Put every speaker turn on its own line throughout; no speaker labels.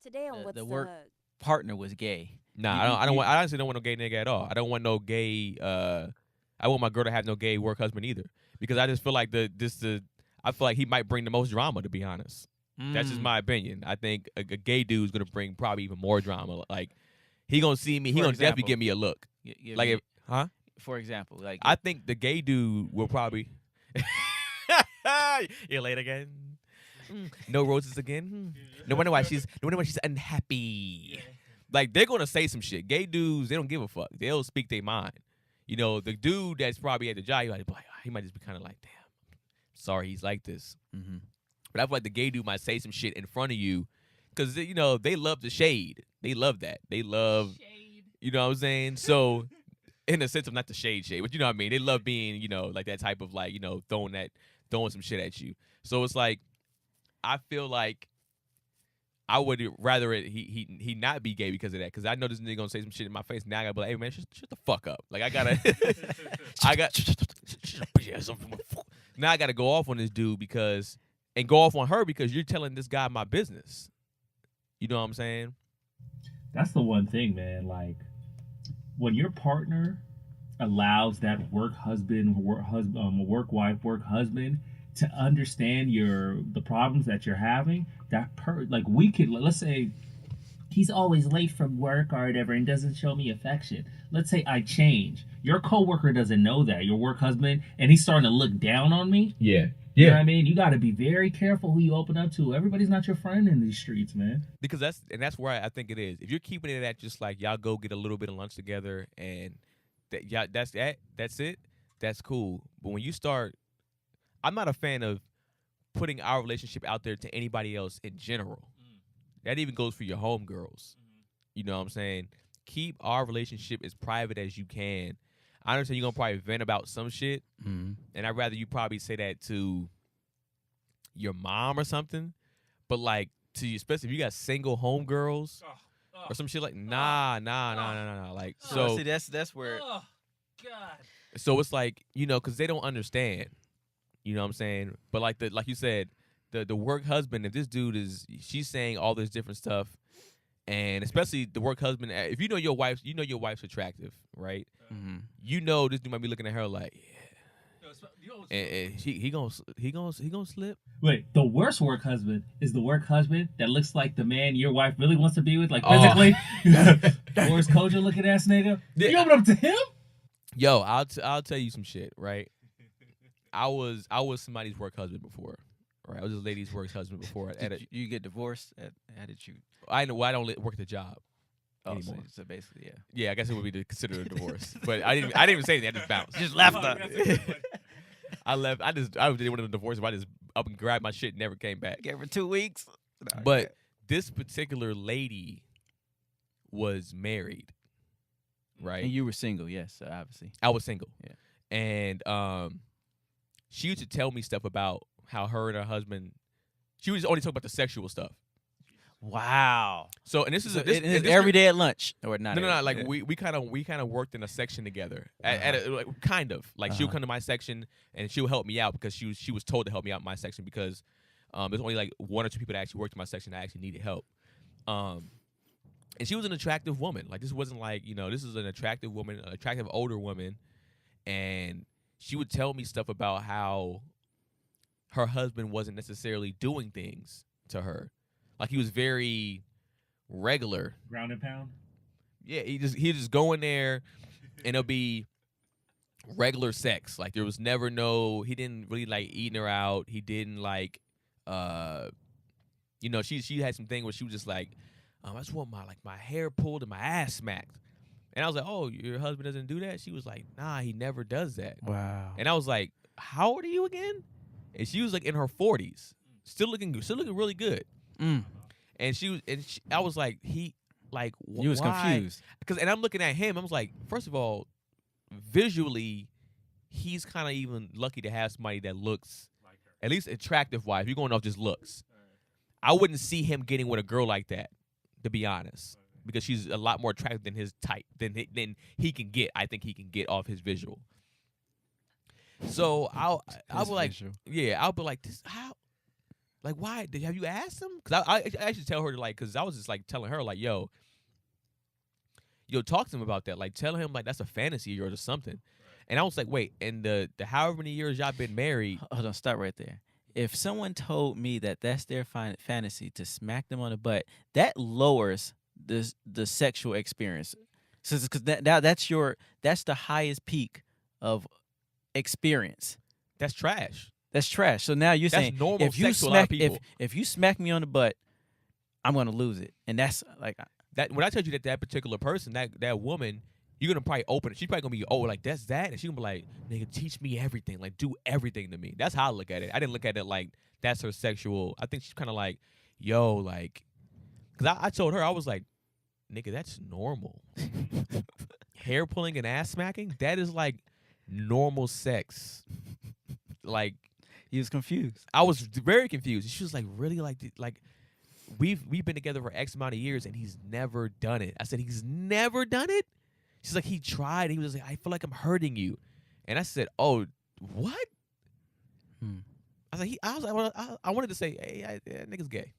Today on what's
the work partner was gay.
Nah, I honestly don't want no gay nigga at all. I don't want no gay. I want my girl to have no gay work husband either, because I just feel like I feel like he might bring the most drama. To be honest, that's just my opinion. I think a gay dude's gonna bring probably even more drama. Like he gonna see me, he
For
gonna definitely
example.
give me a look. Like if, huh?
For example, like
I think the gay dude will probably. You're late again. No roses again. No wonder why she's unhappy. Like they're gonna say some shit. Gay dudes, they don't give a fuck. They'll speak their mind. You know, the dude that's probably at the job, he might just be kind of like, damn, sorry he's like this.
Mhm.
But I feel like the gay dude might say some shit in front of you, because you know they love the shade. They love that. They love, you know what I'm saying. So, in the sense of not the shade, but you know what I mean. They love being, you know, like that type of like, you know, throwing some shit at you. So it's like, I feel like I would rather he not be gay because of that. Because I know this nigga gonna say some shit in my face. Now I gotta be like, hey man, shut the fuck up. Like now I gotta go off on this dude and go off on her because you're telling this guy my business. You know what I'm saying?
That's the one thing, man. Like when your partner allows that work wife, work husband to understand the problems that you're having, like we could, let's say he's always late from work or whatever and doesn't show me affection. Let's say I change. Your coworker doesn't know that, your work husband, and he's starting to look down on me.
Yeah.
You know what I mean? You got to be very careful who you open up to. Everybody's not your friend in these streets, man.
Because that's where I think it is. If you're keeping it at just like y'all go get a little bit of lunch together and that's it, that's cool. But when you start, I'm not a fan of putting our relationship out there to anybody else in general. That even goes for your homegirls. You know what I'm saying? Keep our relationship as private as you can. I understand you're going to probably vent about some shit, and I'd rather you probably say that to your mom or something, but like to you, especially if you got single homegirls or some shit like, nah. Like, so
see, that's where.
Oh God.
So it's like, you know, because they don't understand. You know what I'm saying? But like you said, the work husband, if this dude she's saying all this different stuff, and especially the work husband, if you know your wife's attractive, right?
Mm-hmm.
You know this dude might be looking at her like, yeah, and he gonna slip.
Wait, the worst work husband is the work husband that looks like the man your wife really wants to be with, like physically. Boris Kojo looking ass nigga. You open up to him?
Yo, I'll tell you some shit, right? I was somebody's work husband before, right? I was this lady's work husband before.
You get divorced? How did you?
I know. I don't work at the job anymore.
So basically, yeah.
Yeah, I guess it would be considered a divorce. But I didn't even say anything. I just bounced.
Just left
I left. I didn't want to divorce. I just up and grabbed my shit and never came back.
Gave her 2 weeks.
But this particular lady was married, right?
And you were single, yes, obviously.
I was single.
Yeah.
And she used to tell me stuff about how her and her husband. She would just only talk about the sexual stuff.
Wow.
So and this is
every day at lunch or not?
No. Like we kind of worked in a section together. Like, kind of like she'll come to my section and she'll help me out because she was told to help me out in my section because there's only like 1 or 2 people that actually worked in my section that actually needed help. And she was an attractive woman. Like this wasn't like, you know, this is an attractive woman, an attractive older woman, and she would tell me stuff about how her husband wasn't necessarily doing things to her. Like he was very regular.
Ground and pound?
Yeah, he just go in there and it'll be regular sex. Like there was never he didn't really like eating her out. He didn't like you know, she had some thing where she was just like, I just want my hair pulled and my ass smacked. And I was like, oh, your husband doesn't do that? She was like, nah, he never does that.
Wow.
And I was like, how old are you again? And she was like in her 40s, still looking really good.
Mm.
And I was like, you
was confused
and I'm looking at him. I was like, first of all, visually, he's kind of even lucky to have somebody that looks at least attractive. Wise, if you're going off just looks, I wouldn't see him getting with a girl like that, to be honest, because she's a lot more attractive than his type than he can get. I think he can get off his visual. So I'll be like, yeah, I'll be like, this how. Like, why? Have you asked him? Because I actually tell her to like, because I was just like telling her like, yo, talk to him about that. Like, tell him like that's a fantasy of yours or something. And I was like, wait, and the however many years y'all been married.
Hold on, stop right there. If someone told me that that's their fantasy to smack them on the butt, that lowers the sexual experience. Because that's the highest peak of experience.
That's trash.
That's trash. So now you're
That's
saying
normal
if you
sex to a lot of
smack
people.
if you smack me on the butt, I'm gonna lose it, and that's like
That when I tell you that particular person, that woman, you're gonna probably open it. She's probably gonna be, oh, like that's that, and she's gonna be like, nigga, teach me everything, like do everything to me. That's how I look at it. I didn't look at it like that's her sexual. I think she's kind of like, yo, like, because I told her I was like, nigga, that's normal. Hair pulling and ass smacking, that is like normal sex. Like,
he was confused.
I was very confused. She was like, really, like we've been together for X amount of years and he's never done it. I said, he's never done it? She's like, he tried. He was like, I feel like I'm hurting you. And I said, oh, what? I was like, well, I wanted to say, hey, that nigga's gay.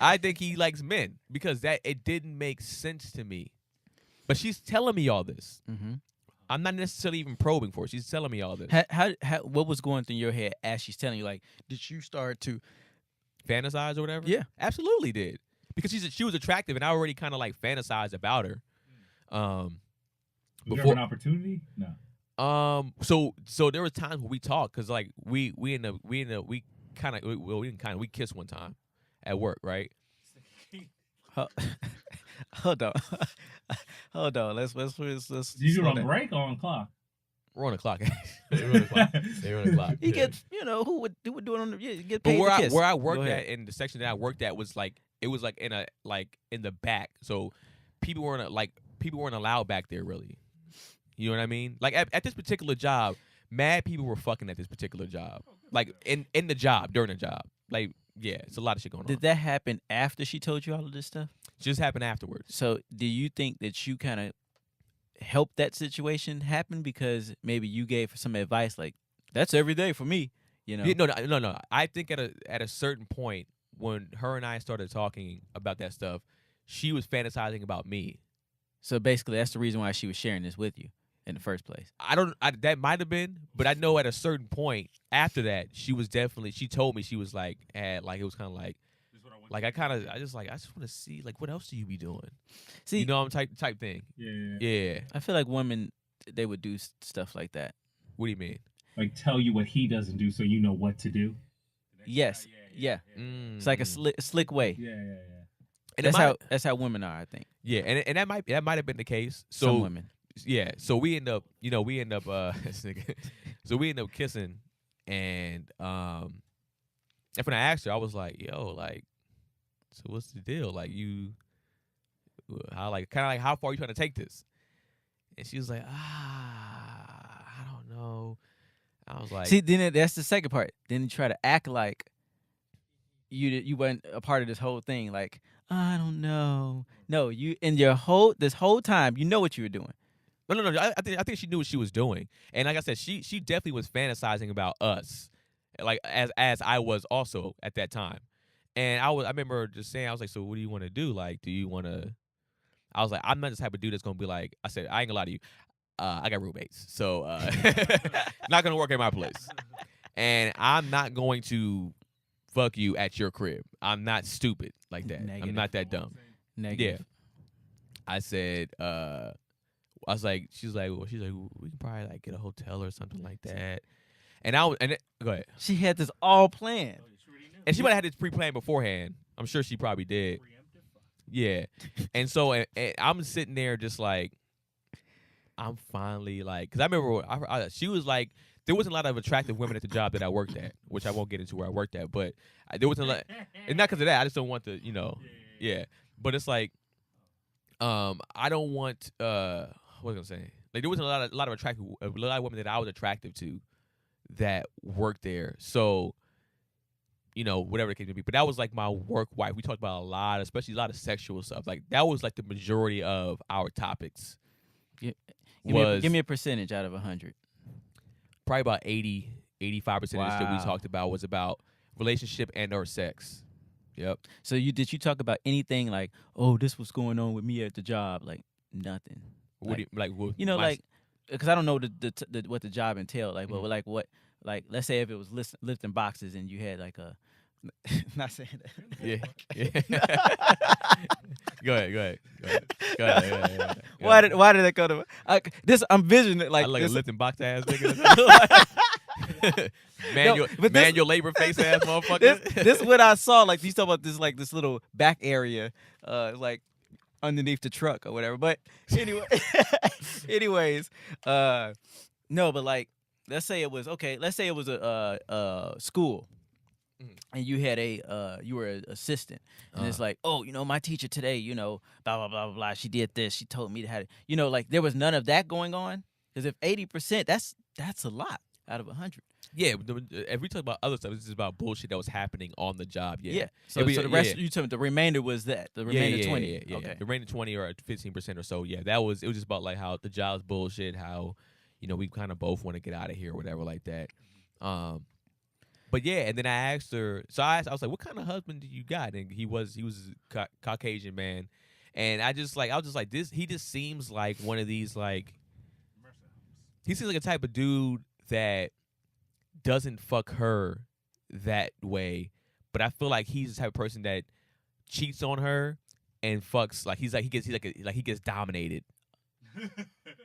I think he likes men because it didn't make sense to me. But she's telling me all this.
Mm-hmm.
I'm not necessarily even probing for it. She's telling me all this.
How what was going through your head as she's telling you? Like, did you start to
fantasize or whatever?
Yeah,
absolutely did. Because she was attractive, and I already kind of like fantasized about her.
Was there ever an opportunity? No.
So there was times where we talked because like we kissed one time at work, right?
Hold on. Hold on. Let's.
You were on break or on clock?
We're on the clock. They were on the clock. They were on the clock.
He gets, who would do it on the get
but
paid to kiss.
where I worked at in the section that I worked at was like it was like in the back, so people weren't allowed back there really. You know what I mean? Like at this particular job, mad people were fucking at this particular job, like in the job during the job. Like yeah, it's a lot of shit going on.
Did that happen after she told you all of this stuff?
Just happened afterwards.
So do you think that you kind of helped that situation happen because maybe you gave her some advice like that's every day for me,
Yeah, no. I think at a certain point when her and I started talking about that stuff, she was fantasizing about me.
So basically, that's the reason why she was sharing this with you in the first place.
That might have been, but I know at a certain point after that, she told me she was like, it was kind of like I just want to see like what else do you be doing? See, I'm type thing. Yeah.
I feel like women they would do stuff like that.
What do you mean?
Like tell you what he doesn't do so you know what to do.
Yes. Yeah. It's like a slick way.
Yeah.
And
that's how women are, I think.
Yeah, and that might have been the case. So
some women.
Yeah. So we end up so we end up kissing, and when I asked her, I was like, yo, like, so what's the deal? Like how far are you trying to take this? And she was like, I don't know. I was like,
see, then that's the second part. Then you try to act like you weren't a part of this whole thing. Like, I don't know. No, you in this whole time, you know what you were doing.
No. I think she knew what she was doing, and like I said, she definitely was fantasizing about us, like as I was also at that time. And I remember just saying, I was like, so what do you want to do? Like, do you want to? I was like, I'm not the type of dude that's gonna be like. I said, I ain't gonna lie to you. I got roommates, so not gonna work at my place, and I'm not going to fuck you at your crib. I'm not stupid like that.
Negative.
I'm not that dumb.
Negative.
Yeah. I said, I was like, she's like, we can probably like get a hotel or something like that. And go ahead.
She had this all planned.
And she might have had this pre-planned beforehand. I'm sure she probably did. Yeah. And so and I'm sitting there just like, I'm finally like, because I remember she was like, there wasn't a lot of attractive women at the job that I worked at, which I won't get into where I worked at, but there wasn't a lot. And not because of that, I just don't want to, yeah. But it's like, I don't want, what was I gonna say? Like there wasn't a lot of women that I was attractive to that worked there. So, whatever the case may be. But that was like my work wife. We talked about especially a lot of sexual stuff. Like that was like the majority of our topics.
Give me a percentage out of 100.
Probably about 85% of the shit we talked about was about relationship and or sex. Yep.
So did you talk about anything like, oh, this was going on with me at the job? Like nothing.
What do you like? What,
You know,
my,
like, because I don't know the what the job entailed. Like, but
Mhm.
like what, like, let's say if it was lifting boxes and you had like a, not saying that.
Yeah. Go ahead. Go ahead. Go ahead. Go ahead. Go ahead. Go ahead.
Why did that go to this? I'm visioning like
I like
this.
a lifting box ass nigga. manual
but
manual labor face ass motherfucker.
This is what I saw. Like you talk about this, like this little back area, like underneath the truck or whatever. But anyway, anyways, no, but like let's say it was okay. Let's say it was a school.
Mhm.
And you had you were an assistant, and it's like, oh, my teacher today, blah blah blah blah blah. She did this. She told me to have, like there was none of that going on. Because if 80%, that's a lot out of 100.
Yeah, if we talk about other stuff, it's just about bullshit that was happening on the job. Yeah.
So,
It'd be-
so the rest, you told me the remainder was that the remainder 20.
Yeah.
Okay.
The remaining 20 or 15% or so. Yeah, it was just about like how the job's bullshit. How we kind of both want to get out of here or whatever like that. But yeah, and then I asked her. So I was like, "What kind of husband do you got?" And he was a Caucasian man, and I was just like, this. He just seems like one of these like. He seems like a type of dude that doesn't fuck her that way, but I feel like he's the type of person that cheats on her and fucks like he gets dominated.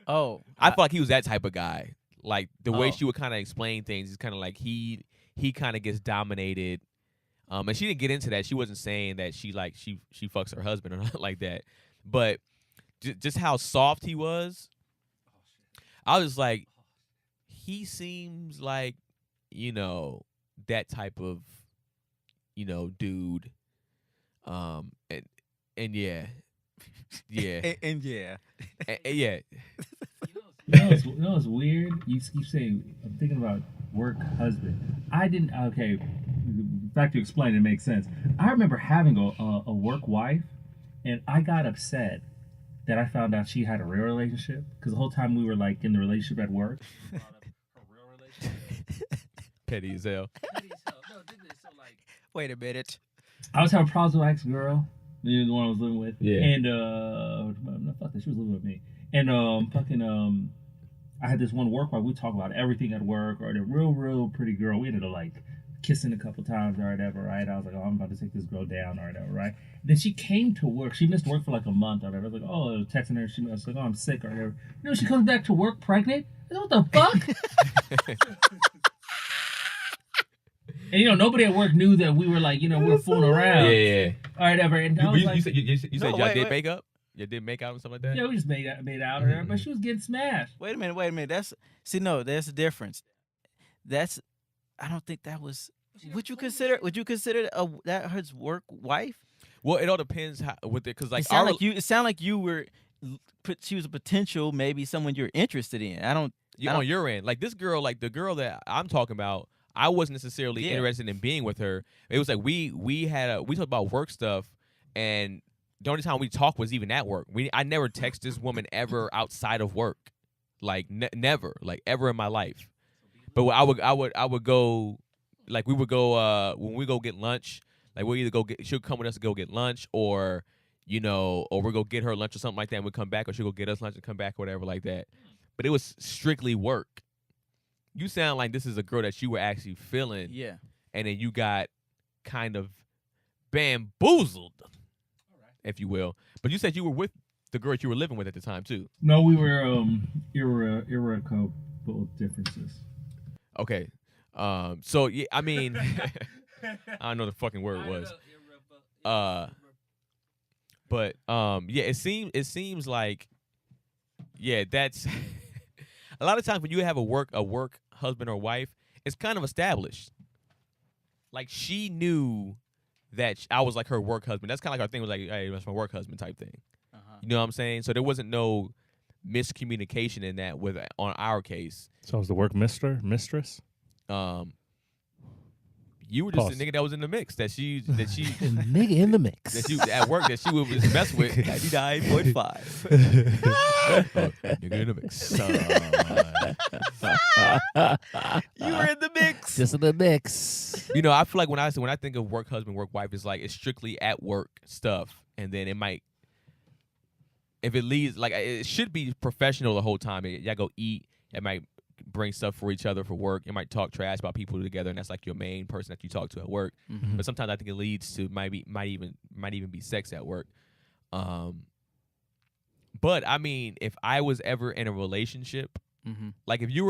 Oh,
I feel like he was that type of guy. Like the way
Oh.
she would kind of explain things is kind of like he kind of gets dominated. And she didn't get into that. She wasn't saying that she fucks her husband or nothing like that. But just how soft he was, I was like, he seems like that type of dude. And yeah, yeah,
and yeah.
yeah.
You know what's weird? You keep saying, I'm thinking about work husband. I didn't, okay, the fact you explained it makes sense. I remember having a work wife, and I got upset that I found out she had a real relationship, because the whole time we were like in the relationship at work.
Petty as hell.
Wait a minute.
I was having problems with my ex-girl, the one I was living with.
Yeah.
And, no, fuck that, she was living with me. And, I had this one work wife. We talk about everything at work, or the real pretty girl. We ended up like kissing a couple times or whatever, right? I was like, oh, I'm about to take this girl down or whatever, right? Then she came to work. She missed work for like a month or whatever. I was like, oh, I was texting her. I was like, oh, I'm sick or whatever. She comes back to work pregnant. I said, what the fuck? And nobody at work knew that we were like, we were fooling around.
Yeah.
Or whatever. And I was like,
You said
No,
y'all
wait,
did
wait.
make up? You did make out and stuff like that?
yeah, we just made out or whatever, but she was getting smashed.
Wait a minute. There's a difference. I don't think that was. Would you consider that her work wife?
Well, it all depends how with it, because like
It sounded like you were. She was a potential, maybe someone you're interested in. I don't.
on your end, like this girl, like the girl that I'm talking about, I wasn't necessarily
Yeah.
interested in being with her. It was like we talked about work stuff, and the only time we talked was even at work. I never text this woman ever outside of work, like never, like ever in my life. But I would go, like we would go when we go get lunch. Like we'll either she'll come with us to go get lunch, or or we'll go get her lunch or something like that, and we'll come back, or she'll go get us lunch and come back, or whatever like that. But it was strictly work. You sound like this is a girl that you were actually feeling,
Yeah.
and then you got kind of bamboozled, if you will. But you said you were with the girl that you were living with at the time too.
No, we were irrevocable differences.
Okay. So yeah, I mean, I don't know the fucking word was. But yeah, it seems like, yeah, that's a lot of times when you have a work husband or wife, it's kind of established. Like she knew that I was like her work husband. That's kind of like our thing was like, hey, that's my work husband type thing.
Uh-huh.
You know what I'm saying? So there wasn't no miscommunication in that on our case.
So I was the work mistress?
You were just
Pause.
a nigga that was in the mix. That she
Nigga in the mix.
that you at work that she would just mess with.
99.5.
Nigga in the mix.
You were in the mix.
Just in the mix.
You know, I feel like when I think of work husband, work wife, it's like it's strictly at work stuff, and then it might, if it leads, like it should be professional the whole time. Y'all go eat. It might bring stuff for each other for work. You might talk trash about people together, and that's like your main person that you talk to at work.
Mhm.
But sometimes I think it leads to might even be sex at work. But I mean, if I was ever in a relationship,
Mhm.
like if you're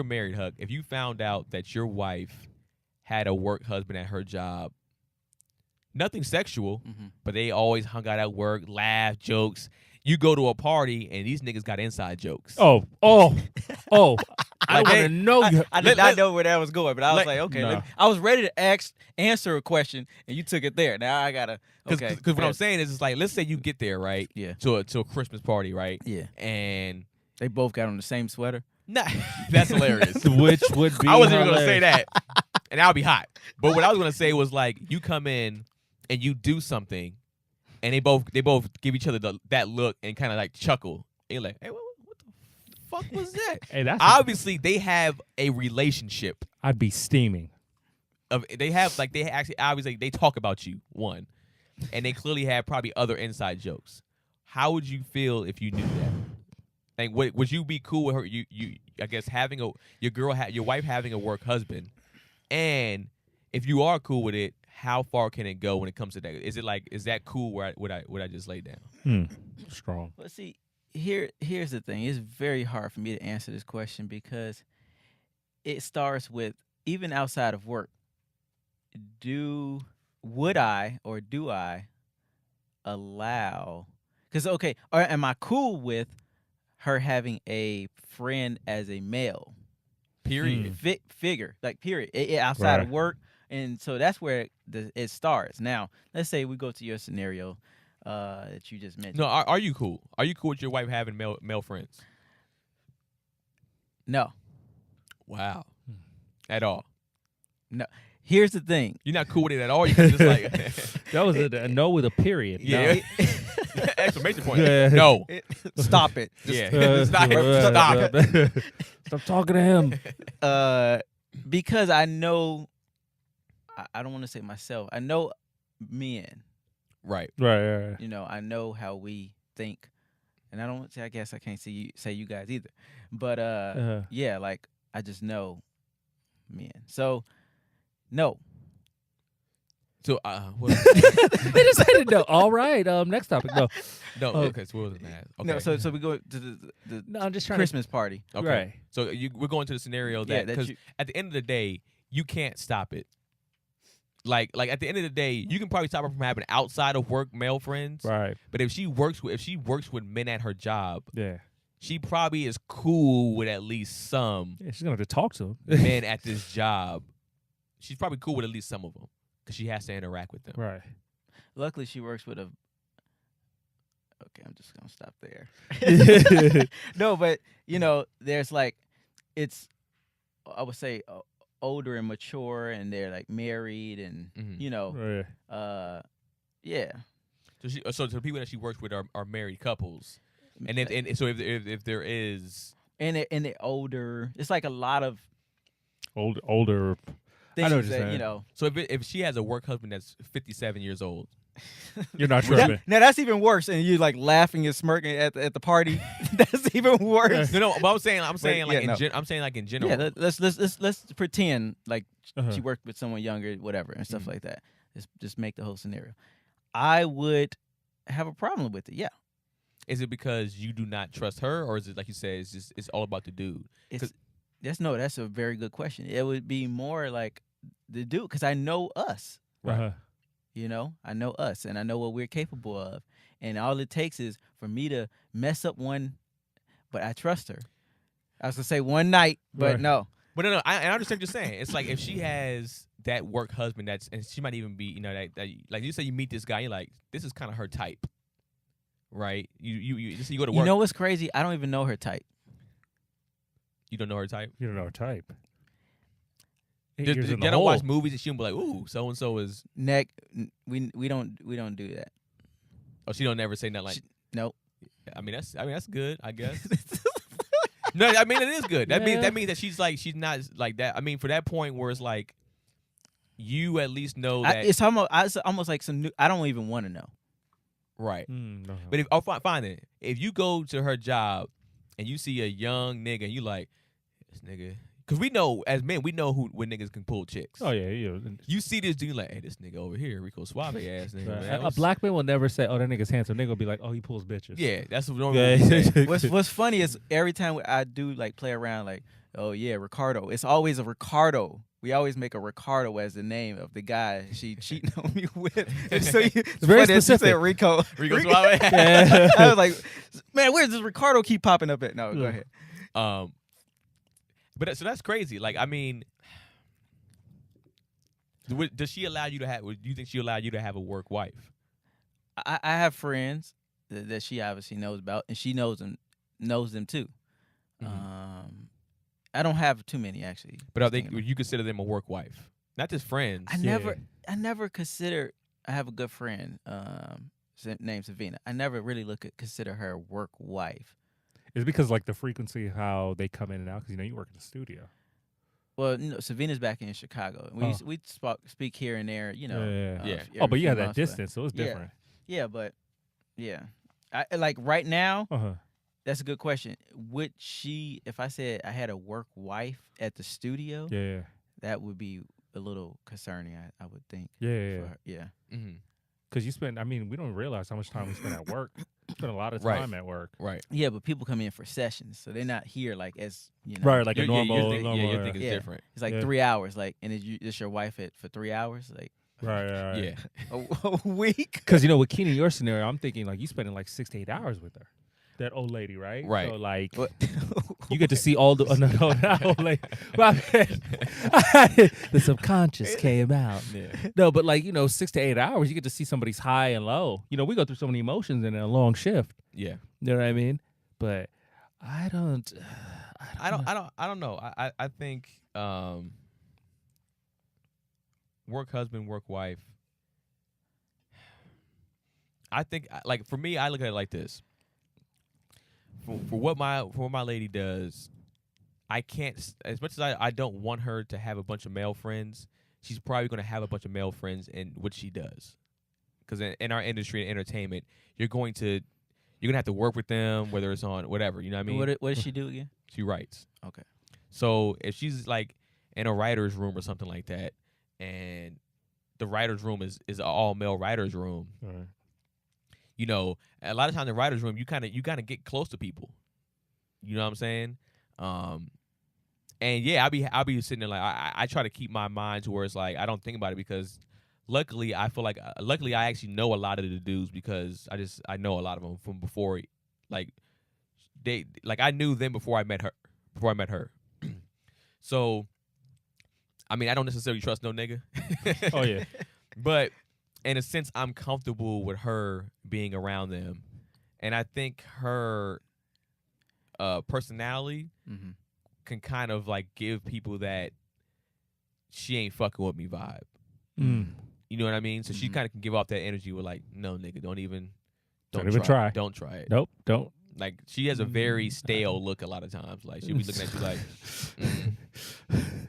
married, Huck. If you found out that your wife had a work husband at her job, nothing sexual,
Mhm.
but they always hung out at work, laugh, jokes. You go to a party and these niggas got inside jokes.
Oh. I
Like
want
they-
to know you.
I did not know where that was going, but I was
Let-
like, okay.
Nah.
I was ready to answer a question, and you took it there. Now I gotta. Okay.
Because what I'm saying is, it's like, let's say you get there, right?
Yeah.
To a Christmas party, right?
Yeah.
And
They both got on the same sweater.
nah, that's hilarious.
Which would be
I wasn't even gonna say
hilarious.
that, and I'll be hot. But what I was gonna say was like, you come in and you do something, and they both give each other that look and kind of like chuckle. And you're like, hey, what the fuck was that?
Hey, that's
Obviously, they have a relationship.
I'd be steaming.
They actually obviously they talk about you, one, and they clearly have probably other inside jokes. How would you feel if you knew that? Like, would you be cool with her? You I guess having your wife having a work husband, and if you are cool with it, how far can it go when it comes to that? Is that cool? What I just laid down?
Strong.
Well, see, here's the thing. It's very hard for me to answer this question because it starts with, even outside of work, would I or do I allow? Because or am I cool with her having a friend as a male
Period.
figure, like period, outside of
Right.
work? And so that's where it starts. Now, let's say we go to your scenario that you just mentioned.
No, are you cool? Are you cool with your wife having male friends?
No.
Wow. At all?
Here's the thing.
You're not cool with it at all? You just like
That was a no with a period.
yeah. Exclamation point.
Yeah.
No.
Stop it.
Yeah. Stop.
Stop talking to him.
Because I know, I don't want to say myself. I know men.
Right.
Right.
You know, I know how we think, and I don't say. I guess I can't say you guys either. But yeah, like I just know men. So no.
So what
They just said it. No. All right. Next topic. No.
no,
Oh.
okay, so what was that? Okay.
No. So we go to the
No, I'm just trying
Christmas party.
Okay.
Right.
So we're going to the scenario
Yeah,
that
that
because
you-
at the end of the day, you can't stop it. Like at the end of the day, you can probably stop her from having outside of work male friends.
to. Right.
But if she works with men at her job,
Yeah.
she probably is cool with at least some
Yeah, she's gonna have to talk to him.
men at this job. She's probably cool with at least some of them because she has to interact with them.
Right.
Luckily, she works with a. Okay, I'm just gonna stop there. No, but you know, there's like, it's, I would say, older and mature, and they're like married, and
Mhm.
you know,
Right.
yeah.
So the people that she works with are married couples, and then and so if there is
and they're older. It's like a lot of
Older.
things
know what you're
that
saying.
you know.
so if she has a work husband that's 57 years old,
You're not
Now,
tripping.
now that's even worse, and you like laughing and smirking at the party. That's even worse.
no, but I'm saying like
yeah, no.
I'm saying like in general.
Yeah, let's pretend like
Uh-huh.
she worked with someone younger, whatever, and stuff
Mhm.
like that. Just make the whole scenario. I would have a problem with it. Yeah,
Is it because you do not trust her, or is it like you said, it's all about the dude?
that's a very good question. It would be more like the dude, because I know us.
Uh-huh.
You know, I know us, and I know what we're capable of, and all it takes is for me to mess up one. But I trust her. I was gonna say one night, but
Right.
no.
But no, I understand what you're saying. It's like if she has that work husband and she might even be, you know, that like you say you meet this guy, you're like, this is kind of her type, right? You just you go to work,
You know what's crazy? I don't even know her type.
you don't know her type.
You don't know her type. 8 years in the
Y'all don't watch
hole.
movies and she don't be like, ooh, so and so is.
We don't do that.
Oh, she don't never say nothing like.
Nope.
I mean that's good, I guess. No, I mean it is good. That means that she's not like that. I mean, for that point where it's like, you at least know that
It's almost like some new. I don't even want to know.
right.
No.
But if fine then, if you go to her job and you see a young nigga and you like this nigga, because we know as men we know when niggas can pull chicks.
Oh yeah.
You see this dude like, hey, this nigga over here, Rico Suave ass nigga.
Right.
Man.
A black man will never say, "Oh, that nigga's handsome." They gonna be like, "Oh, he pulls bitches."
Yeah, that's what normally we say.
What's funny is every time I do like play around, like, oh yeah, Ricardo. It's always a Ricardo. We always make a Ricardo as the name of the guy she cheating on me with. And so it's
very
funny that you
specific.
said Rico.
Rico Suave.
Yeah.
I was like, man, where does Ricardo keep popping up at? No, go ahead.
But so that's crazy. Like, I mean, does she allow you to have? Do you think she allowed you to have a work wife?
I have friends that she obviously knows about, and she knows them too.
Mhm.
I don't have too many actually.
But I think would you consider them a work wife, not just friends?
I never consider. I have a good friend named Savina. I never really consider her a work wife.
It's because like the frequency of how they come in and out. Because you work in the studio.
Well, Savina's back in Chicago. We speak here and there.
Yeah.
Yeah.
Oh, but you have
every
that
few months,
distance, so it's
yeah.
different.
Yeah, but yeah, I like right now.
Uh-huh.
That's a good question. Would she, if I said I had a work wife at the studio,
Yeah.
that would be a little concerning, I would think.
Yeah.
For her. Yeah.
Mm-hmm.
Because you spend, I mean, we don't realize how much time we spend at work. We spend a lot of
Right.
time at work.
Right.
Yeah, but people come in for sessions, so they're not here like as
Right, like a
Your
normal.
thing,
normal
your thing is
Yeah.
different.
it's like
Yeah.
3 hours. Like, and is your wife for 3 hours? Like
Right.
Yeah.
a week?
Because, with Keenan, your scenario, I'm thinking like you spending like 6 to 8 hours with her. That old lady, right?
Right.
So, like,
What?
you get to see all the. No, not old lady. Well, the subconscious came out.
Yeah.
No, but like, 6 to 8 hours, you get to see somebody's high and low. We go through so many emotions in a long shift.
Yeah.
You know what I mean? But I don't.
I don't know. I think work husband, work wife. I think like for me, I look at it like this. For what my lady does, I can't, as much as I don't want her to have a bunch of male friends, she's probably going to have a bunch of male friends in what she does. Because in our industry and entertainment, you're going to have to work with them, whether it's on whatever, you know what I mean?
What does she do again?
She writes.
Okay.
So if she's like in a writer's room or something like that, and the writer's room is an all male writer's room,
Right.
A lot of times in the writer's room, you kind of get close to people. You know what I'm saying? And yeah, I'll be sitting there like I try to keep my mind to where it's like I don't think about it because luckily I feel like I actually know a lot of the dudes because I know a lot of them from before, like I knew them before I met her. So, I mean, I don't necessarily trust no nigga.
Oh, yeah.
But in a sense, I'm comfortable with her being around them. And I think her personality
Mm-hmm.
can kind of like give people that she ain't fucking with me vibe.
Mm.
You know what I mean? So she
Mhm.
kind of can give off that energy with like, no, nigga, don't even
try.
Don't try it.
Nope. Don't.
Like she has a very stale look a lot of times. Like she'll be looking at you like,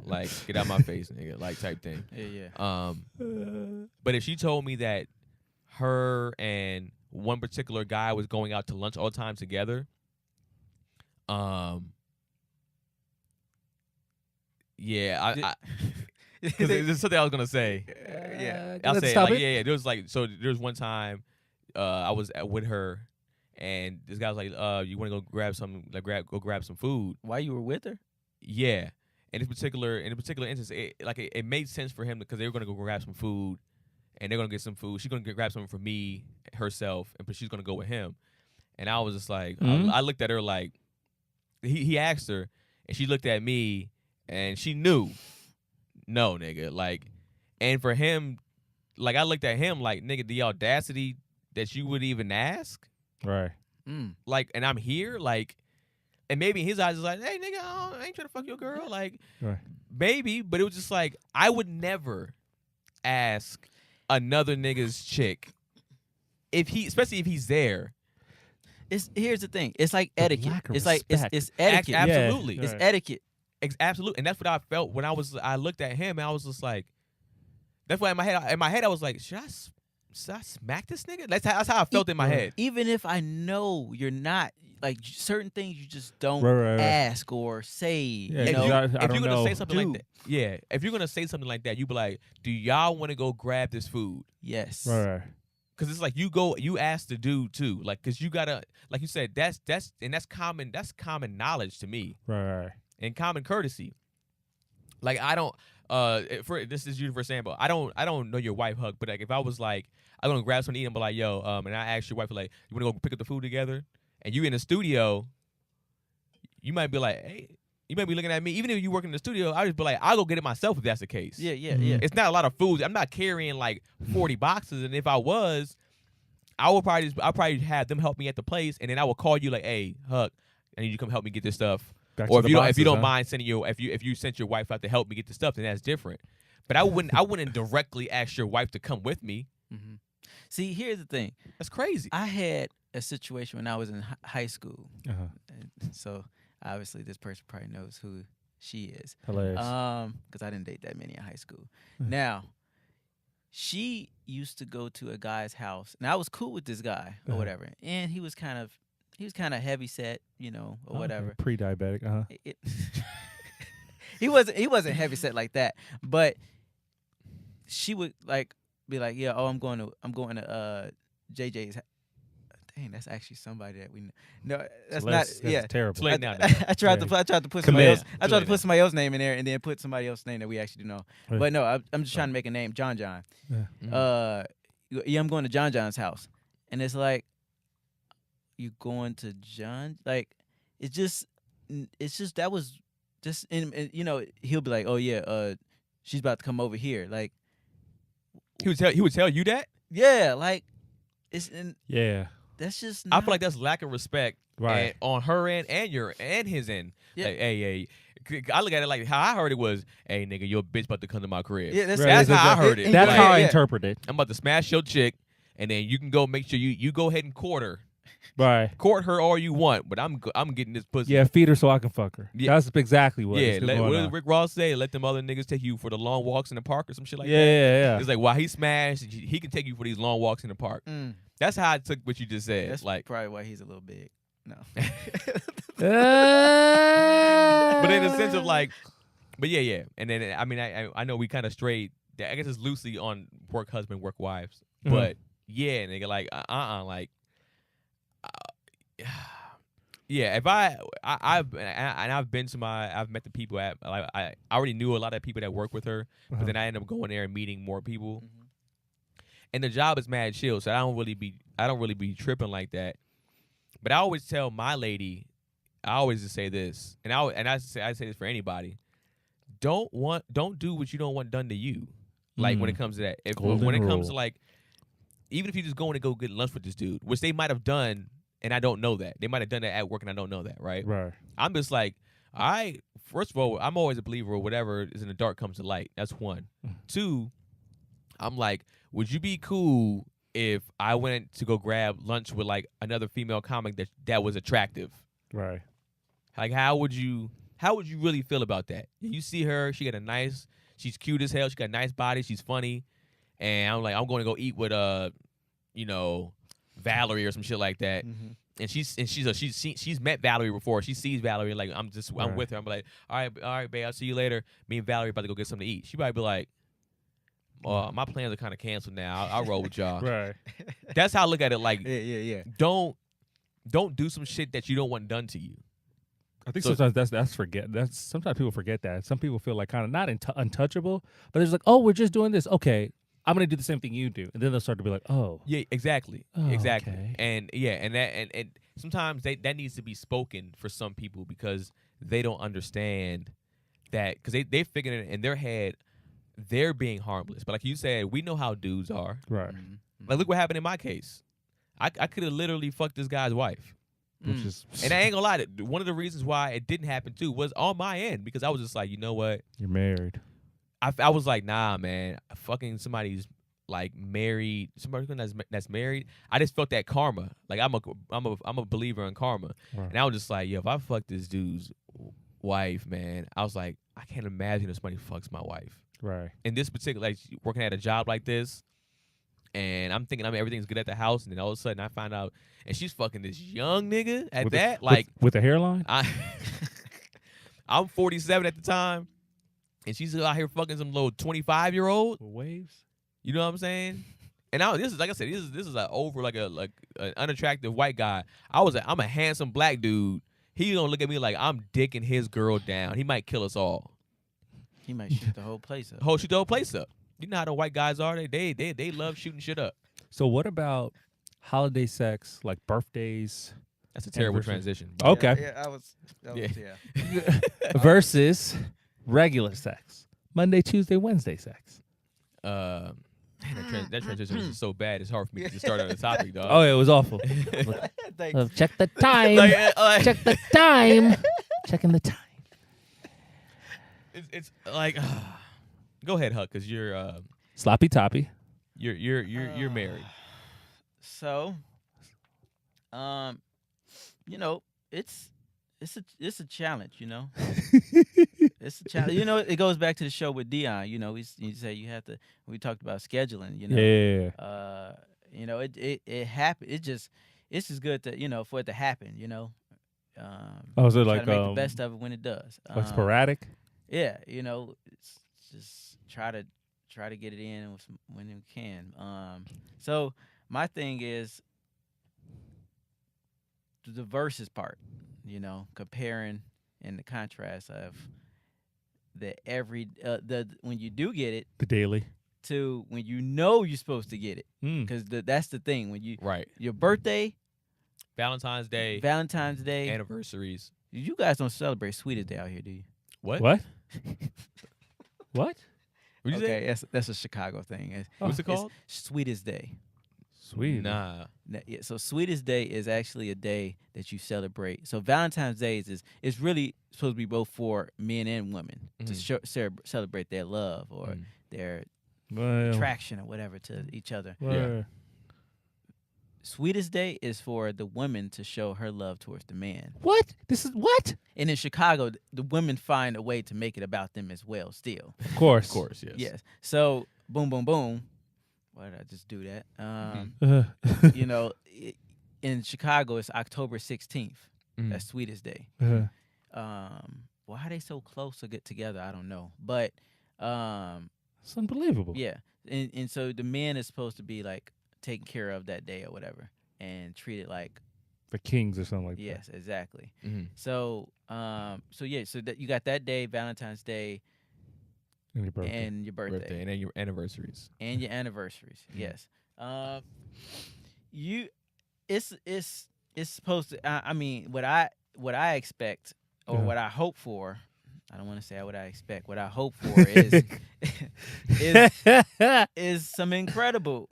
like get out my face, nigga, like type thing.
Yeah.
But if she told me that her and one particular guy was going out to lunch all the time together, yeah, because there's something I was gonna say.
Yeah.
I'll
Let's
say it,
stop
like,
it.
yeah. There was one time, I was with her, and this guy was like, "You want to go grab some, like go grab some food?"
Why you were with her?
Yeah. In a particular instance, it made sense for him because they were gonna go grab some food, and they're gonna get some food. She's gonna grab something for me herself, but she's gonna go with him. And I was just like,
Mhm.
I looked at her like, he asked her, and she looked at me, and she knew, no, nigga, like, and for him, like, I looked at him like, nigga, the audacity that you would even ask,
Right.
Mm.
like, and I'm here, like, And maybe in his eyes, it's like, hey, nigga, I ain't trying to fuck your girl. Like,
Right.
maybe, but it was just like, I would never ask another nigga's chick especially if he's there.
Here's the thing. It's like
The
etiquette.
lack of
It's like
respect.
it's etiquette.
Absolutely.
Yeah.
It's
Right.
etiquette.
Absolutely. And that's what I felt when I looked at him and I was just like, that's why in my head I was like, should I smack this nigga? That's how I felt in my head.
Even if I know you're not, like certain things you just don't
Right.
ask or say.
Yeah,
you
If
know?
I
if
don't
you're gonna
know.
say something like
Dude.
that, yeah. If you're gonna say something like that, you be like, do y'all want to go grab this food?
Yes.
Right.
Because it's like you ask the dude too, like, because you gotta, like you said, that's common knowledge to me
Right.
and common courtesy. Like I don't, this is you for example, I don't know your wife, Huck, but like if I was like, I'm gonna grab something to eat and be like, yo, and I ask your wife like, you wanna go pick up the food together, and you in the studio, you might be like, hey, you might be looking at me, even if you work in the studio, I just be like, I'll go get it myself if that's the case.
Yeah.
It's not a lot of food. I'm not carrying like 40 boxes, and if I was, I'll probably have them help me at the place, and then I will call you like, hey, Huck, I need you to come help me get this stuff.
Back
Or
to
if
the
you don't
boxes, huh?
mind sending if you sent your wife out to help me get the stuff, then that's different. But I wouldn't directly ask your wife to come with me.
hmm See, here's the thing.
That's crazy.
I had a situation when I was in high school.
Uh-huh.
And so obviously this person probably knows who she is.
Hilarious.
Because I didn't date that many in high school. Now, she used to go to a guy's house, and I was cool with this guy or
Uh-huh.
whatever. And he was kind of heavy set, or
Okay.
whatever.
Pre-diabetic. Uh-huh.
He wasn't heavy set like that, but she would like be like, yeah, I'm going to JJ's. Dang, that's actually somebody that we know. No, that's not. Yeah,
terrible.
It's late now.
I tried
Yeah.
to put somebody
Commit.
else. I tried to
Too late
put somebody else's name in there, and then put somebody else's name that we actually do know.
Right.
But no, I'm just trying to make a name, John.
Yeah.
Yeah, I'm going to John's house, and it's like, you going to John? Like, it's just that was just, and he'll be like, oh yeah, she's about to come over here. Like,
He would tell you that.
yeah, like,
Yeah.
that's just.
I
Not,
feel like that's lack of respect,
Right.
on her end and his end.
Yeah.
Like, hey, I look at it like how I heard it was, hey nigga, your bitch about to come to my crib.
Yeah, that's
That's how I heard it.
That's
Like,
how I
yeah.
interpret it.
I'm about to smash your chick, and then you can go make sure you go ahead and court her.
Right.
Court her all you want, but I'm getting this pussy.
Yeah, feed her so I can fuck her.
Yeah.
That's exactly what
Yeah,
is going
what
on.
did Rick Ross say? Let them other niggas take you for the long walks in the park or some shit like that.
Yeah.
It's like while he smashed, he can take you for these long walks in the park.
Mm,
That's how I took what you just said.
that's
like,
probably why he's a little big. No.
but in the sense of like, but yeah. And then I mean, I know we kind of strayed. I guess it's loosely on work husband, work wives.
Mhm.
But yeah, nigga, like like. Yeah, if I've been to I've met the people at, like, I already knew a lot of people that work with her,
Uh-huh.
but then I end up going there and meeting more people,
Mhm.
and the job is mad chill, so I don't really be tripping like that. But I always tell my lady, I always just say this, and I say this for anybody: don't do what you don't want done to you. Like when it comes to that,
Golden
when it comes
rule.
to like, even if you just going to go get lunch with this dude, which they might have done. And I don't know that. They might have done that at work and I don't know that, right?
Right.
I'm just like, first of all, I'm always a believer whatever is in the dark comes to light. That's one. Two, I'm like, would you be cool if I went to go grab lunch with like another female comic that was attractive?
Right.
Like how would you really feel about that? You see her, she's cute as hell, she got a nice body, she's funny, and I'm like, I'm gonna go eat with Valerie or some shit like that.
Mm-hmm.
And she's met Valerie before. She sees Valerie like I'm
Right.
with her. I'm like, all right, babe, I'll see you later. Me and Valerie about to go get something to eat. She probably be like, my plans are kind of canceled now. I'll roll with y'all.
Right.
That's how I look at it. Like,
Yeah.
don't do some shit that you don't want done to you.
I think
So-
sometimes that's sometimes people forget that. Some people feel like kind of not untouchable, but it's like, oh, we're just doing this. Okay, I'm gonna do the same thing you do, and then they'll start to be like, oh,
Yeah, exactly,
Oh,
exactly.
okay.
And yeah, and sometimes that needs to be spoken for some people because they don't understand that because they figured it in their head they're being harmless. But like you said, we know how dudes are.
right.
Mhm.
Like look what happened in my case. I could have literally fucked this guy's wife.
which is
And I ain't gonna lie, one of the reasons why it didn't happen too was on my end because I was just like, you know what?
you're married.
I was like, nah, man, fucking somebody's like married, somebody that's married. I just felt that karma. Like I'm a believer in karma,
Right.
and I was just like, yo, if I fuck this dude's wife, man, I was like, I can't imagine if somebody fucks my wife.
Right.
In this particular, like working at a job like this, and I'm thinking everything's good at the house, and then all of a sudden I find out, and she's fucking this young nigga at that, like
with a hairline.
I'm 47 at the time, and she's out here fucking some little 25-year-old.
With waves.
You know what I'm saying? And this is like I said, this is like an unattractive white guy. I'm a handsome black dude. He gonna look at me like I'm dicking his girl down. He might kill us all.
He might shoot the whole place up.
Shoot the whole place up. You know how the white guys are. They love shooting shit up.
So what about holiday sex, like birthdays?
That's a terrible
Anniversary.
transition.
Okay.
Yeah.
Versus regular sex, Monday, Tuesday, Wednesday sex.
Man, that transition is so bad. It's hard for me to start on the topic, dog.
Oh, it was awful.
Thanks.
Check the time.
Like,
Check the time. Checking the time.
it's like, go ahead, Huck, because you're
Sloppy toppy.
you're married.
So, you know, it's a challenge, you know. It's a challenge. You know, it goes back to the show with Dion. You know, you say you have to. We talked about scheduling. You know,
Yeah.
You know, it happened. It's just good to for it to happen. You know.
Oh, is it
try
like
to make the best of it when it does?
like sporadic?
Yeah, you know, it's just try to get it in when you can. So my thing is the versus part, you know, comparing and the contrast of the when you do get it
The daily.
to when you know you're supposed to get it,
Mm.
because that's the thing when you
Right.
your birthday,
Valentine's Day,
Valentine's Day,
anniversaries.
you guys don't celebrate Sweetest Day out here, do you?
What?
What? What?
What'd you say?
Okay, that's a Chicago thing.
What's it
It's
called?
Sweetest Day.
Sweet.
Nah.
Yeah, so Sweetest Day is actually a day that you celebrate. So Valentine's Day is really supposed to be both for men and women to celebrate their love or their
Well,
attraction or whatever to each other.
well,
Sweetest Day is for the woman to show her love towards the man.
What? This is what?
And in Chicago, the women find a way to make it about them as well still.
Of course.
Of course, yes.
Yes. So boom, boom, boom. Why did I just do that? You know, in Chicago, it's October 16th. That's Sweetest Day. Why are they so close to get together? I don't know. But
It's unbelievable.
yeah. And so the man is supposed to be like taken care of that day or whatever and treated like
The Kings or something like
yes, exactly.
Mhm.
So so that you got that day, Valentine's Day,
that. And your birthday.
and your birthday.
And then your anniversaries.
And your anniversaries. Yes. It's supposed to. I mean, what I expect or what I hope for. I don't want to say what I expect. What I hope for is some incredible.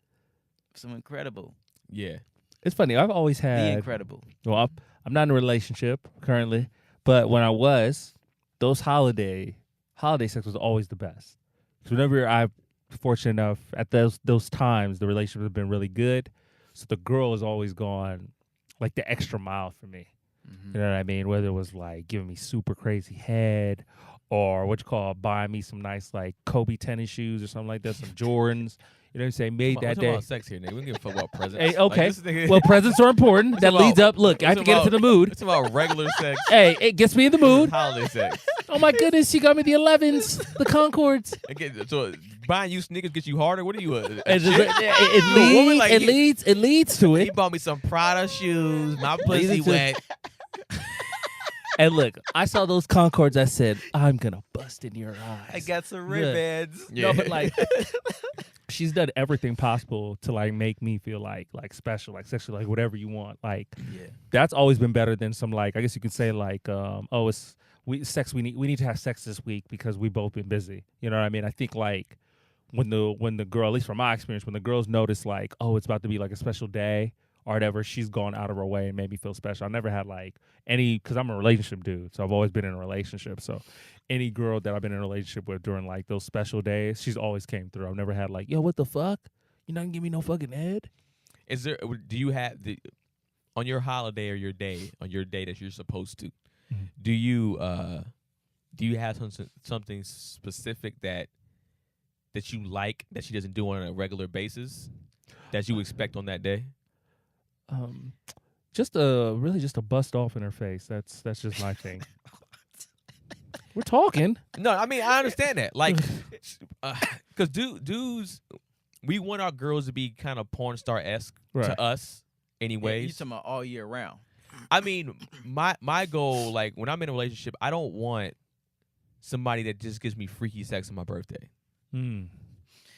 Yeah.
It's funny. I've always
The
had.
incredible.
Well, I'm not in a relationship currently, but when I was, those holiday sex was always the best. So whenever I'm fortunate enough at those times, the relationship has been really good. So the girl has always gone like the extra mile for me.
Mm-hmm.
You know what I mean? Whether it was like giving me super crazy head or buying me some nice like Kobe tennis shoes or something like that, some Jordans. You know what I'm saying? Made
We're
that
talking
day.
about sex here, nigga. We don't give a fuck about presents.
Hey, okay.
Like, this nigga-
Well, presents are important. That leads up. Look, I have to get into the mood.
It's about regular sex.
Hey, it gets me in the mood.
Holiday sex.
Oh my goodness, she got me the 11s, the Concords.
Again, so buying you sneakers get you harder. What are you?
It leads to
He
it.
bought me some Prada shoes. My pussy
Leads to-
wet.
And look, I saw those Concords. I said, I'm gonna bust in your eyes.
I got some
Yeah.
Ray-Bans.
No, but like, she's done everything possible to like make me feel like special, like sexual, like whatever you want. Like,
Yeah.
that's always been better than some like, I guess you could say like, we need to have sex this week because we both been busy. You know what I mean? I think like when the girl, at least from my experience, when the girls notice like, oh, it's about to be like a special day, or whatever, she's gone out of her way and made me feel special. I never had like any, because I'm a relationship dude, so I've always been in a relationship. So any girl that I've been in a relationship with during like those special days, she's always came through. I've never had like, yo, what the fuck? You not gonna give me no fucking head?
Is there? Do you have the on your holiday or your day that you're supposed to?
Mhm.
Do you have something specific that you like that she doesn't do on a regular basis that you expect on that day?
Just a bust off in her face. That's just my thing. We're talking.
No, I mean I understand that. Like, because dudes, we want our girls to be kind of porn star-esque
Right.
to us,
Yeah,
anyways.
you talking about all year round?
I mean, my goal, like when I'm in a relationship, I don't want somebody that just gives me freaky sex on my birthday.
Hmm.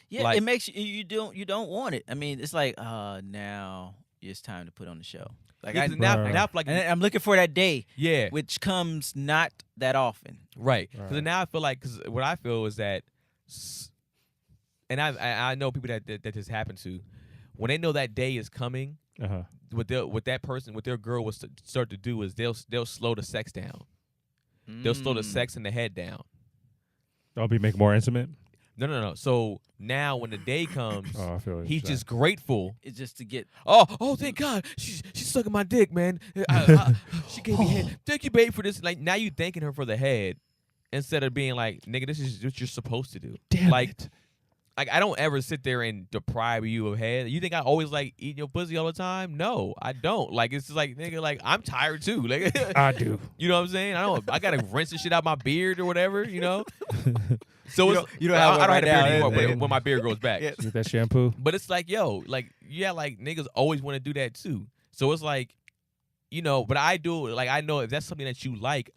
Yeah,
Like-
it makes you don't want it. I mean, it's like now it's time to put on the show. Like
Yeah,
I
'cause now, like,
and I'm looking for that day,
yeah,
which comes not that often.
right. Because
Right.
now I feel like, because what I feel is that, and I know people that this happened to, when they know that day is coming,
Uh-huh.
what their girl will start to do is they'll slow the sex down. They'll slow the
Mm.
sex and the head down.
I'll be making more intimate.
No. So now when the day comes,
Oh, I feel what
he's
you're saying.
just grateful.
It's just to get
Oh, thank God, she's sucking my dick, man. She gave me head. Thank you, babe, for this. Like now you thanking her for the head instead of being like, nigga, this is what you're supposed to do.
Damn
like,
it.
Like I don't ever sit there and deprive you of head. You think I always like eating your pussy all the time? No, I don't. Like it's just like nigga, like I'm tired too. Like
I do.
you know what I'm saying? I gotta rinse the shit out my beard or whatever. You know. So
You don't have
I
one
don't
right
have a beard
now,
anymore
is it?
when my beard grows back.
Yeah.
Get that shampoo.
But it's like, yo, like, yeah, like niggas always want to do that too. So it's like, you know, but I do, like, I know if that's something that you like,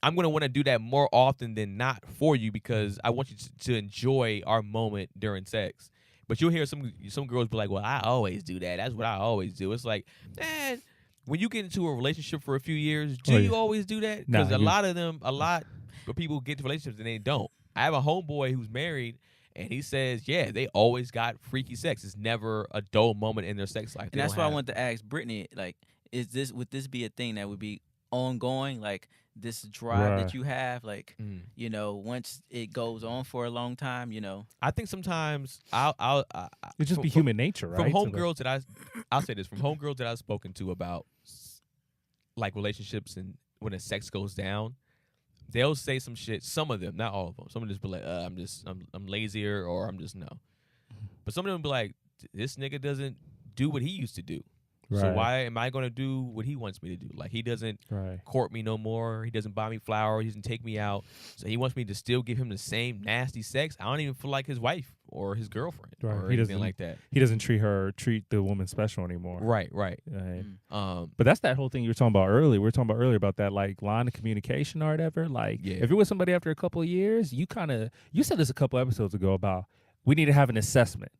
I'm going to want to do that more often than not for you because I want you to enjoy our moment during sex. But you'll hear some girls be like, well, I always do that. That's what I always do. It's like, man, when you get into a relationship for a few years, do
Oh, yeah.
you always do that?
Nah,
Because a
you-
lot of people get to relationships and they don't. I have a homeboy who's married, and he says, yeah, they always got freaky sex. It's never a dull moment in their sex life.
And that's why I wanted to ask Brittany, like, would this be a thing that would be ongoing, like this drive
Right.
that you have, like, you know, once it goes on for a long time, you know.
I think sometimes
It just be human nature, right?
From
To, like-
homegirls that I'll say this, from homegirls that I've spoken to about like relationships and when the sex goes down, they'll say some shit. Some of them, not all of them. Some of them just be like, I'm lazier, or I'm just no. But some of them be like, this nigga doesn't do what he used to do. So
Right.
why am I gonna do what he wants me to do? Like he doesn't
Right.
court me no more. He doesn't buy me flowers. He doesn't take me out. So he wants me to still give him the same nasty sex. I don't even feel like his wife or his girlfriend
Right.
or
He
anything
doesn't-
like that.
He doesn't treat the woman special anymore.
Right.
Right.
Mm.
But that's that whole thing you were talking about earlier. We were talking about earlier about that like line of communication or whatever. Like
Yeah.
if you're with somebody after a couple of years, you said this a couple episodes ago about we need to have an assessment.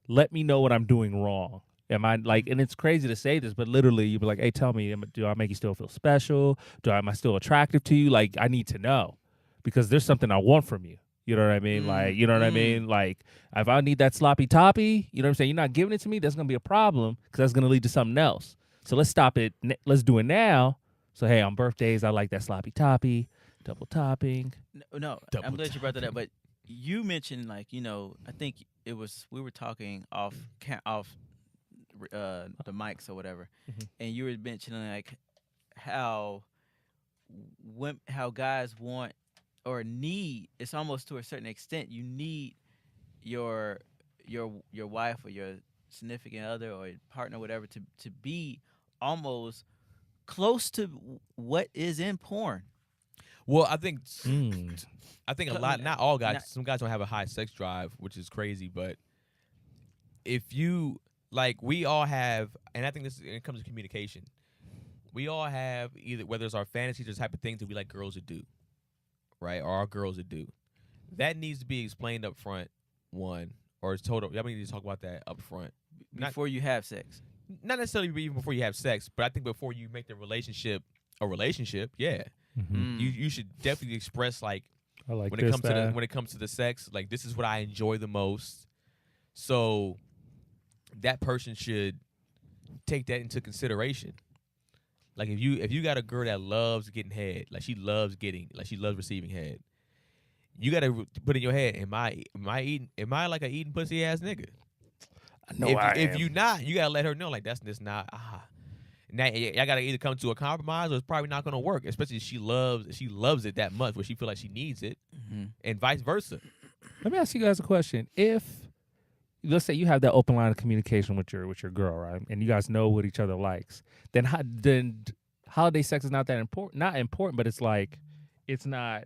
Let me know what I'm doing wrong. Am I like, and it's crazy to say this, but literally you'd be like, hey, tell me, do I make you still feel special? Am I still attractive to you? Like, I need to know because there's something I want from you. You know what I mean? Like, you know what I mean? Like, if I need that sloppy toppy, you know what I'm saying? You're not giving it to me, that's going to be a problem because that's going to lead to something else. So let's stop it. Let's do it now. So, hey, on birthdays, I like that sloppy toppy, double topping.
No,
Double
I'm glad you brought that up. But you mentioned, like, you know, I think it was we were talking off the mics or whatever,
Mhm.
and you were mentioning like how guys want or need. It's almost to a certain extent you need your wife or your significant other or partner, whatever, to be almost close to what is in porn.
Well, I think
Mm.
a
I
lot,
mean,
not all guys.
not-
Some guys don't have a high sex drive, which is crazy. But if you like, we all have, and I think when it comes to communication, we all have either whether it's our fantasies or type of things that we like girls to do, right, or our girls to do. That needs to be explained up front, one, or it's told. Y'all need to talk about that up front.
Before you have sex.
Not necessarily even before you have sex, but I think before you make the relationship a relationship, yeah,
Mhm.
you should definitely express like.
I like
When
this,
it comes
that.
when it comes to the sex, like this is what I enjoy the most. So that person should take that into consideration. Like if you got a girl that loves getting head, like she loves receiving head, you gotta put in your head, am I like a eating pussy ass nigga?
No,
If you not, you gotta let her know like that's just not. Now y'all gotta either come to a compromise or it's probably not gonna work. Especially if she loves it that much where she feel like she needs it, and vice versa.
Let me ask you guys a question. If let's say you have that open line of communication with your girl, right, and you guys know what each other likes, then holiday sex is not that important. Not important, but it's like it's not.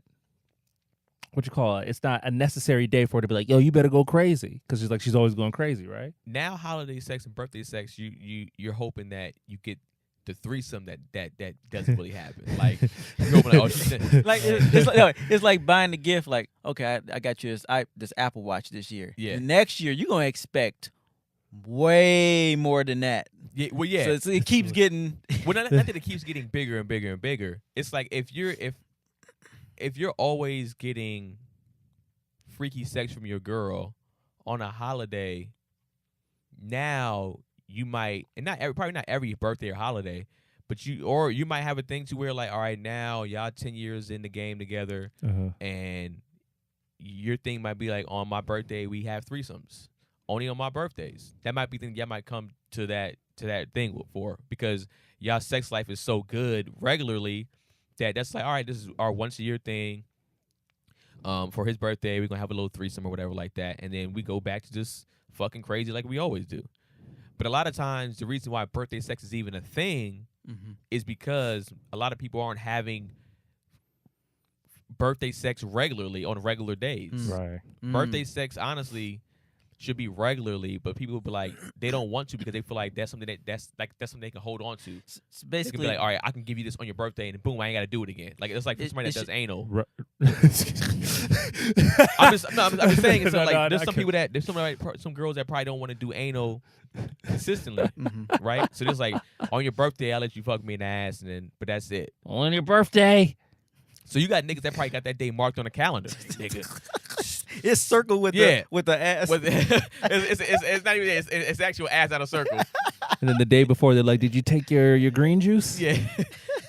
What you call it? It's not a necessary day for her to be like, yo, you better go crazy, because she's always going crazy, right?
Now holiday sex and birthday sex, you're hoping that you get the threesome that doesn't really happen. Like you're hoping like, oh,
like it's like buying the gift. Like, okay, I got you this Apple Watch this year.
Yeah.
The next year you're gonna expect way more than that.
Yeah, well, yeah.
So it keeps getting.
Well, not that it keeps getting bigger and bigger and bigger. It's like if you're always getting freaky sex from your girl on a holiday, now you might, and probably not every birthday or holiday, but you might have a thing to where like, all right, now y'all 10 years in the game together, and your thing might be like, on my birthday we have threesomes, only on my birthdays. That might be the thing y'all might come to that thing for, because y'all sex life is so good regularly that's like, all right, this is our once a year thing. For his birthday, we're gonna have a little threesome or whatever like that, and then we go back to just fucking crazy like we always do. But a lot of times, the reason why birthday sex is even a thing is because a lot of people aren't having birthday sex regularly on regular days.
Right.
Birthday sex, honestly, should be regularly, but people be like, they don't want to because they feel like that's something that's something they can hold on to.
So
They can
basically,
be like, all right, I can give you this on your birthday, and boom, I ain't got to do it again. Like it's like for somebody that does anal. I'm just saying. It's like there's some girls that probably don't want to do anal consistently, right? So there's like on your birthday, I'll let you fuck me in the ass, but that's it.
On your birthday.
So you got niggas that probably got that day marked on the calendar, nigga.
it's circled with the ass.
It's not even it's actual ass out of circle.
And then the day before, they're like, did you take your green juice?
Yeah.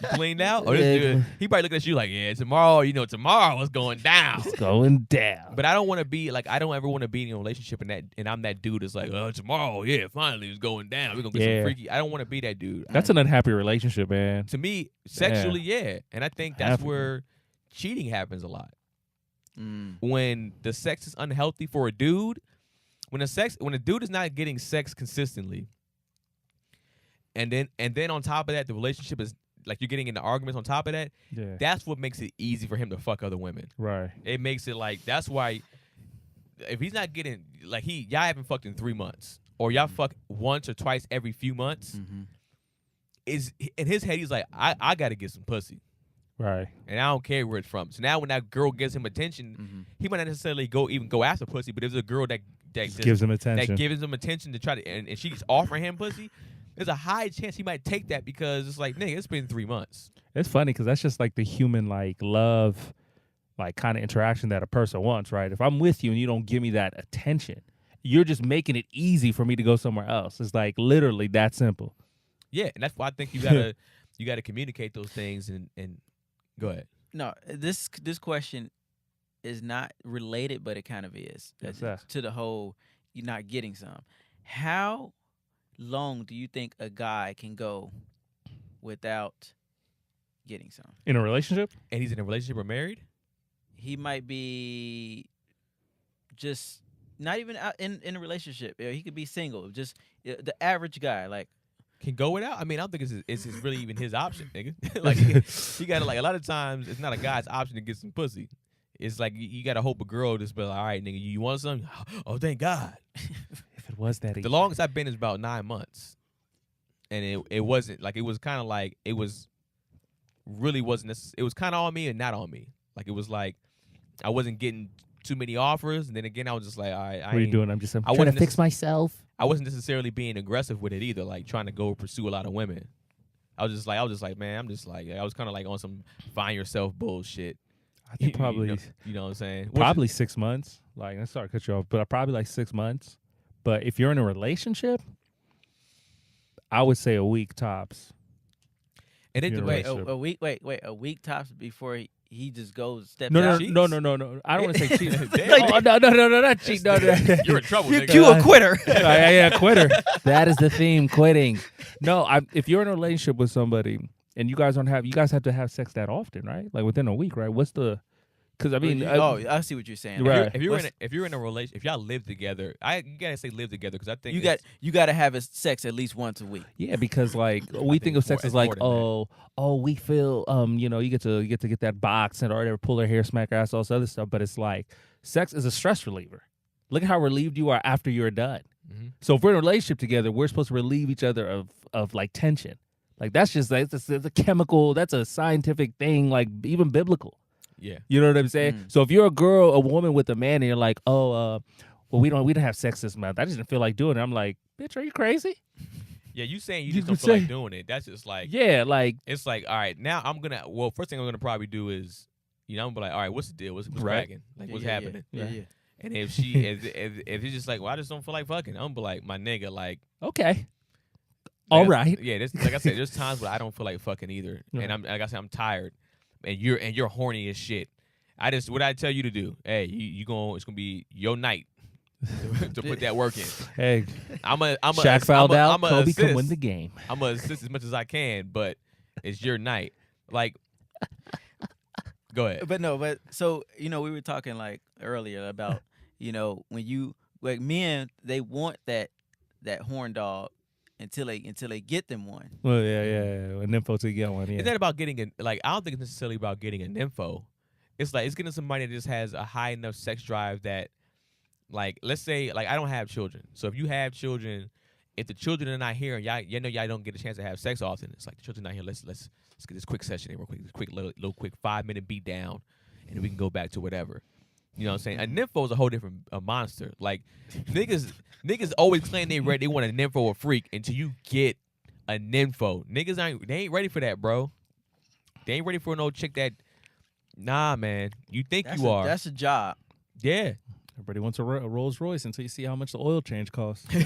You cleaned out? Or this dude, he probably looking at you like, yeah, tomorrow it's going down.
It's going down.
But I don't want to be like, I don't ever want to be in a relationship and I'm that dude that's like, oh, tomorrow, yeah, finally it's going down. We're going to get some freaky. I don't want to be that dude.
That's an unhappy relationship, man.
To me, sexually, yeah. And I think that's where cheating happens a lot. When the sex is unhealthy for a dude, when a dude is not getting sex consistently, and then on top of that, the relationship is like you're getting into arguments on top of that.
Yeah.
That's what makes it easy for him to fuck other women.
Right.
It makes it like, that's why if he's not getting like y'all haven't fucked in 3 months, or y'all fuck once or twice every few months, is in his head he's like, I got to get some pussy.
Right.
And I don't care where it's from. So now when that girl gives him attention, he might not necessarily go after pussy, but if there's a girl that
gives him attention.
That gives him attention to try to, and she's offering him pussy, there's a high chance he might take that because it's like, nigga, it's been 3 months.
It's funny because that's just like the human like love, like kind of interaction that a person wants, right? If I'm with you and you don't give me that attention, you're just making it easy for me to go somewhere else. It's like literally that simple.
Yeah, and that's why I think you gotta communicate those things and go ahead.
No, this question is not related, but it kind of is to the whole you're not getting some. How long do you think a guy can go without getting some
in a relationship?
And he's in a relationship or married?
He might be just not even out in a relationship. He could be single. Just the average guy, like.
Can go without? I mean, I don't think it's really even his option, nigga. Like he got to, like, a lot of times it's not a guy's option to get some pussy. It's like you got to hope a girl just be like, all right, nigga, you want something? Oh, thank God.
If it was that easy.
The longest I've been is about 9 months, and it wasn't like, it was kind of like, it was really wasn't. It was kind of on me and not on me. Like it was like I wasn't getting too many offers, and then again I was just like, all right,
what are you doing? I'm trying to fix myself.
I wasn't necessarily being aggressive with it either, like trying to go pursue a lot of women. I was just like, man, I was kind of like on some find yourself bullshit.
I think probably,
you know what I'm saying?
Probably 6 months. Like, I'm sorry to cut you off, but probably like 6 months. But if you're in a relationship, I would say a week tops.
And it
You're
depends.
right.
Wait, a week tops before he just goes steps
No,
out.
no. I don't want to say cheat.
Damn.
Oh, no, not cheat. No.
You're in trouble, nigga.
You a quitter.
Yeah, quitter. That is the theme, quitting. No, if you're in a relationship with somebody and you guys have to have sex that often, right? Like within a week, right? What's the? Because I mean,
I see what you're saying.
Right.
If you're in a relationship, if y'all live together, you gotta say live together because I think
you got to have sex at least once a week.
yeah, because like we think of
it's
sex
more-
as like
it's more than
we feel you get to get that box and or whatever, pull her hair, smack her ass, all this other stuff. But it's like sex is a stress reliever. Look at how relieved you are after you're done.
Mhm.
So if we're in a relationship together, we're supposed to relieve each other of like tension. Like that's just like it's a chemical. That's a scientific thing. Like even biblical.
Yeah.
You know what I'm saying? So if you're a woman with a man, and you're like, well, we didn't have sex this month. I just didn't feel like doing it. I'm like, bitch, are you crazy?
Yeah, you saying you
You
just don't
could
feel like
say-
doing it. That's just like
Yeah, like
it's like, all right, now first thing I'm gonna probably do is, I'm gonna be like, all right, what's the deal? What's
Right.
cracking? Like what's happening?
Yeah.
And if she if it's just like, well, I just don't feel like fucking, I'm gonna be like, my nigga, like
okay, all right.
Yeah, like I said, there's times where I don't feel like fucking either.
Right.
And I'm like I said, I'm tired. And you're horny as shit. What I tell you to do, hey, it's gonna be your night to put that work in.
Hey,
I'm a
Shaq fouled out.
I'm a
Kobe
assist.
can win the game.
I'm gonna assist as much as I can, but it's your night. Like, go ahead.
But so we were talking like earlier about when you like men, they want that horn dog until they get them one.
Well, yeah. An info to get one. Yeah.
It's not about getting I don't think it's necessarily about getting an info. It's like it's getting somebody that just has a high enough sex drive that, like, let's say, like, I don't have children. So if you have children, if the children are not here and y'all don't get a chance to have sex often, it's like the children not here. Let's get this quick session in real quick, this quick little quick 5-minute beat down, and then we can go back to whatever. You know what I'm saying? A nympho is a whole different monster. Like niggas always claim they want a nympho or freak until you get a nympho. Niggas ain't ready for that, bro. They ain't ready for no chick that. Nah, man. You think you are?
That's a job.
Yeah.
Everybody wants a Rolls Royce until you see how much the oil change costs.
So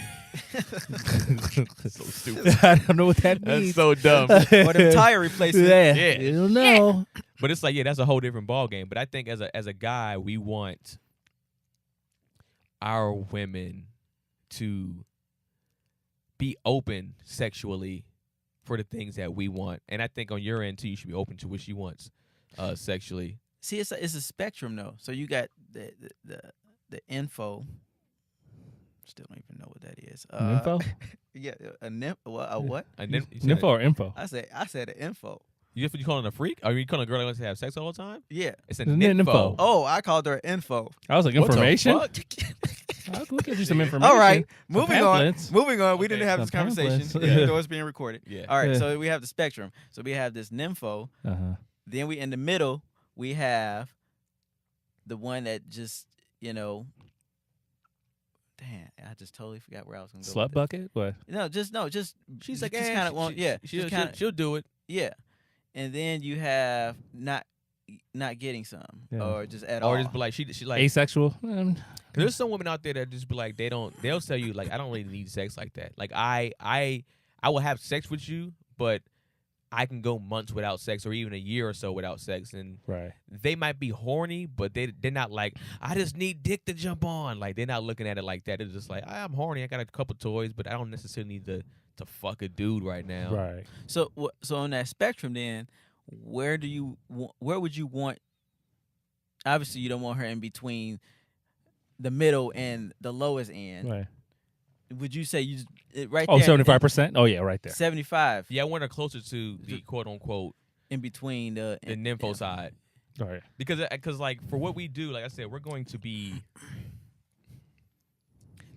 stupid.
I don't know what that
That's
means.
so dumb.
Or them tire replacement.
Yeah,
Yeah.
you don't know.
But it's like, yeah, that's a whole different ball game. But I think as a guy, we want our women to be open sexually for the things that we want. And I think on your end too, you should be open to what she wants sexually.
See, it's a spectrum though. So you got the info. Still don't even know what that is.
Info?
Yeah, a what?
And then you
Info or info?
I said an info.
You calling a freak? Are you calling a girl that wants to have sex all the time?
Yeah.
It's a
It's an
nympho.
info.
Oh, I called her info.
I was like,
What the
information?
fuck?
We'll give you some information.
All right,
Some
moving
pamphlets.
on. Moving on. We didn't
Okay.
have this
Some
conversation,
pamphlets.
even though it's being recorded.
Yeah.
All right,
Yeah.
so we have the spectrum. So we have this nympho.
Uh-huh.
Then we in the middle. We have the one that just Damn, I just totally forgot where I was gonna go.
Slut
with
bucket? What?
this. No, just
She's
just
like,
kind of one. Yeah,
she'll,
just kinda,
she'll do it.
yeah. And then you have not getting some,
Yeah.
or just at all.
Or just be like, she like,
Asexual?
cause there's some women out there that just be like, they'll tell you like, I don't really need sex like that. Like I will have sex with you, but I can go months without sex or even a year or so without sex. And
Right.
they might be horny, but they're not like, I just need dick to jump on. Like they're not looking at it like that. They're just like, I'm horny. I got a couple toys, but I don't necessarily need to fuck a dude right now.
Right.
So on that spectrum, then where would you want? Obviously, you don't want her in between the middle and the lowest end.
Right.
Would you say right
Oh,
there?
75%? Oh, yeah, right there.
75.
Yeah, I want her closer to the quote unquote
In between the
nympho side.
All right.
Because like for what we do, like I said, we're going to be.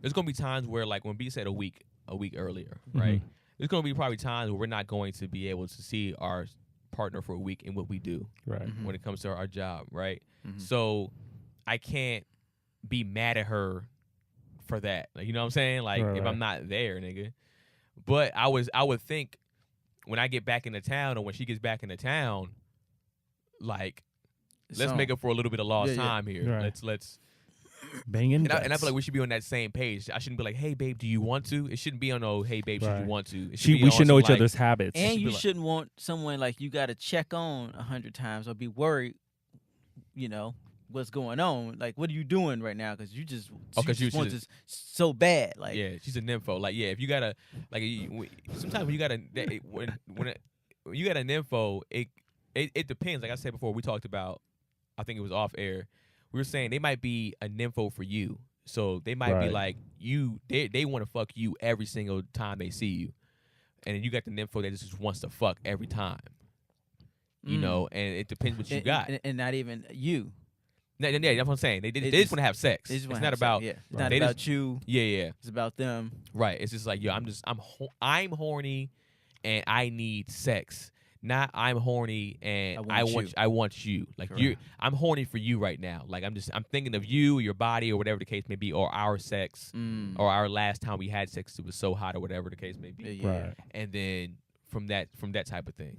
There's going to be times where like when B said a week earlier, right?
Mhm.
There's going to be probably times where we're not going to be able to see our partner for a week in what we do
Right.
Mhm.
when it comes to our job, right?
Mhm.
So I can't be mad at her for that. Like, you know what I'm saying? Like
Right,
if
right.
I'm not there, nigga. But I would think when I get back into town or when she gets back into town, like let's make up for a little bit of lost
Yeah, yeah.
time here.
Right.
Let's
Banging
And I
guts.
feel like we should be on that same page. I shouldn't be like, "Hey, babe, do you want to?" It shouldn't be on "Oh, hey, babe, should
Right.
you want to?" It
we
be
should
on
know
some,
each
like,
other's habits.
And
should
you
be like-
shouldn't want someone like you got to check on 100 times or be worried, what's going on. Like, what are you doing right now? Because you just, want this so bad. Like,
Yeah, she's a nympho. Like, yeah, if you gotta, like, sometimes when you gotta, when you got a nympho, it depends. Like I said before, we talked about, I think it was off air. We were saying they might be a nympho for you, so they might be
Right.
like you. They want to fuck you every single time they see you, and then you got the nympho that just wants to fuck every time. You know, and it depends what you got.
and not even you.
Yeah, that's what I'm saying. They just want to have sex.
They just
It's
wanna
not
have sex,
about.
yeah. It's
Right.
not
They
about
just-
you.
Yeah.
It's about them.
Right. It's just like, yo, I'm horny and I need sex. Not I'm horny and
I want you.
Like
Correct.
I'm horny for you right now. Like I'm thinking of you, your body, or whatever the case may be, or our sex, or our last time we had sex, it was so hot, or whatever the case may be.
Yeah.
Right.
And then from that type of thing,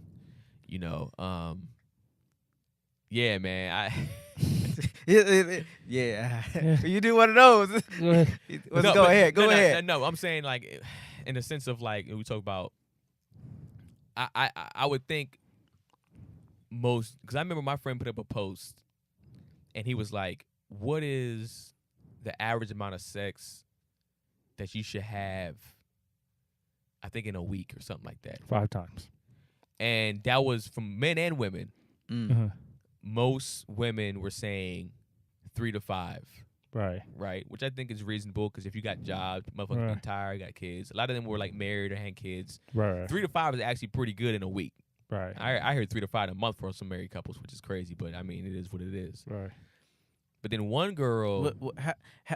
yeah, man.
Yeah. You do one of those.
Go ahead.
Go ahead. Go ahead.
No, I'm saying, like, in the sense of, like, we talk about, I would think most, because I remember my friend put up a post and he was like, what is the average amount of sex that you should have, I think, in a week or something like that.
5 times.
And that was from men and women.
Uh-huh.
Most women were saying 3 to 5.
Right.
Right, which I think is reasonable because if you got jobs, motherfuckers
Right.
be tired, got kids. A lot of them were like married or had kids.
Right.
3 to 5 is actually pretty good in a week.
Right.
I heard 3 to 5 a month for some married couples, which is crazy, but I mean it is what it is.
Right.
But then one girl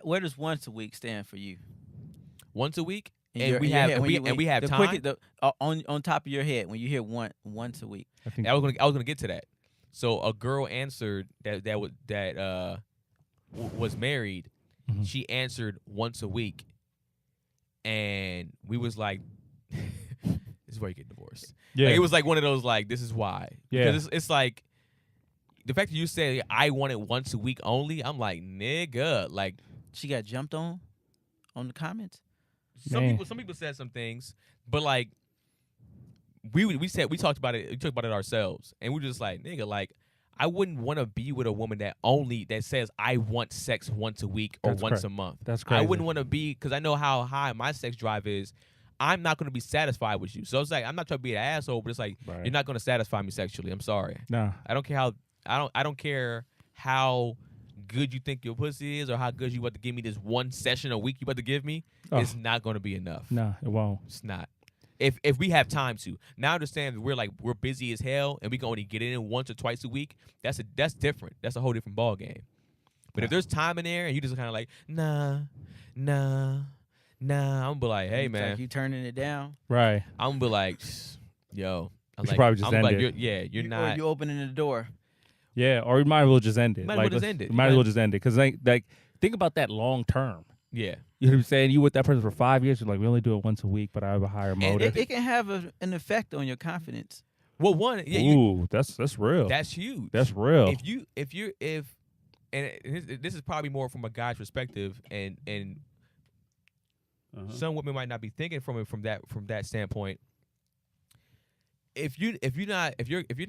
Where does once a week stand for you?
once a week,
In
and
your-
we
in your
have
head,
and
when
we
you-
and we have
the
time.
quickest- on top of your head when you hear once a week.
I think
I was gonna get to that. So a girl answered that was married.
Mhm.
She answered once a week, and we was like, "This is where you get divorced."
yeah.
Like, it was like one of those, like, this is why.
Yeah.
Because it's like the fact that you say I want it once a week only. I'm like, nigga, like
She got jumped on the comments.
some
Man.
people said some things, but like we talked about it. We talked about it ourselves, and we were just like, nigga, like I wouldn't want to be with a woman that says I want sex once a week or
That's
once
crazy.
a month.
That's crazy.
I wouldn't want to be, because I know how high my sex drive is. I'm not going to be satisfied with you. So it's like, I'm not trying to be an asshole, but it's like,
Right.
you're not going to satisfy me sexually. I'm sorry.
Nah.
I don't care how good you think your pussy is or how good you about to give me this one session a week you about to give me.
Oh.
It's not going to be enough.
Nah, it won't.
It's not. If we have time to. Now I understand that we're busy as hell and we can only get it in once or twice a week. That's different. That's a whole different ball game. But if there's time in there and you just kind of like, nah, I'm gonna be like, hey
It's
man,
like you turning it down.
Right.
I'm gonna be like, yo, I'm
We should
like,
probably just
I'm
end
like,
it.
you're
Or
not.
you opening the door.
Yeah, or we might as well just end it.
Might as well just end it.
Might as well just end it. Because like think about that long term.
Yeah.
You know what I'm saying? You with that person for 5 years, you're like, we only do it once a week, but I have a higher motive.
It can have an effect on your confidence.
Well, one, yeah,
Ooh, that's real.
that's huge.
That's real.
This is probably more from a guy's perspective, and
Uh-huh.
some women might not be thinking from that standpoint. If you're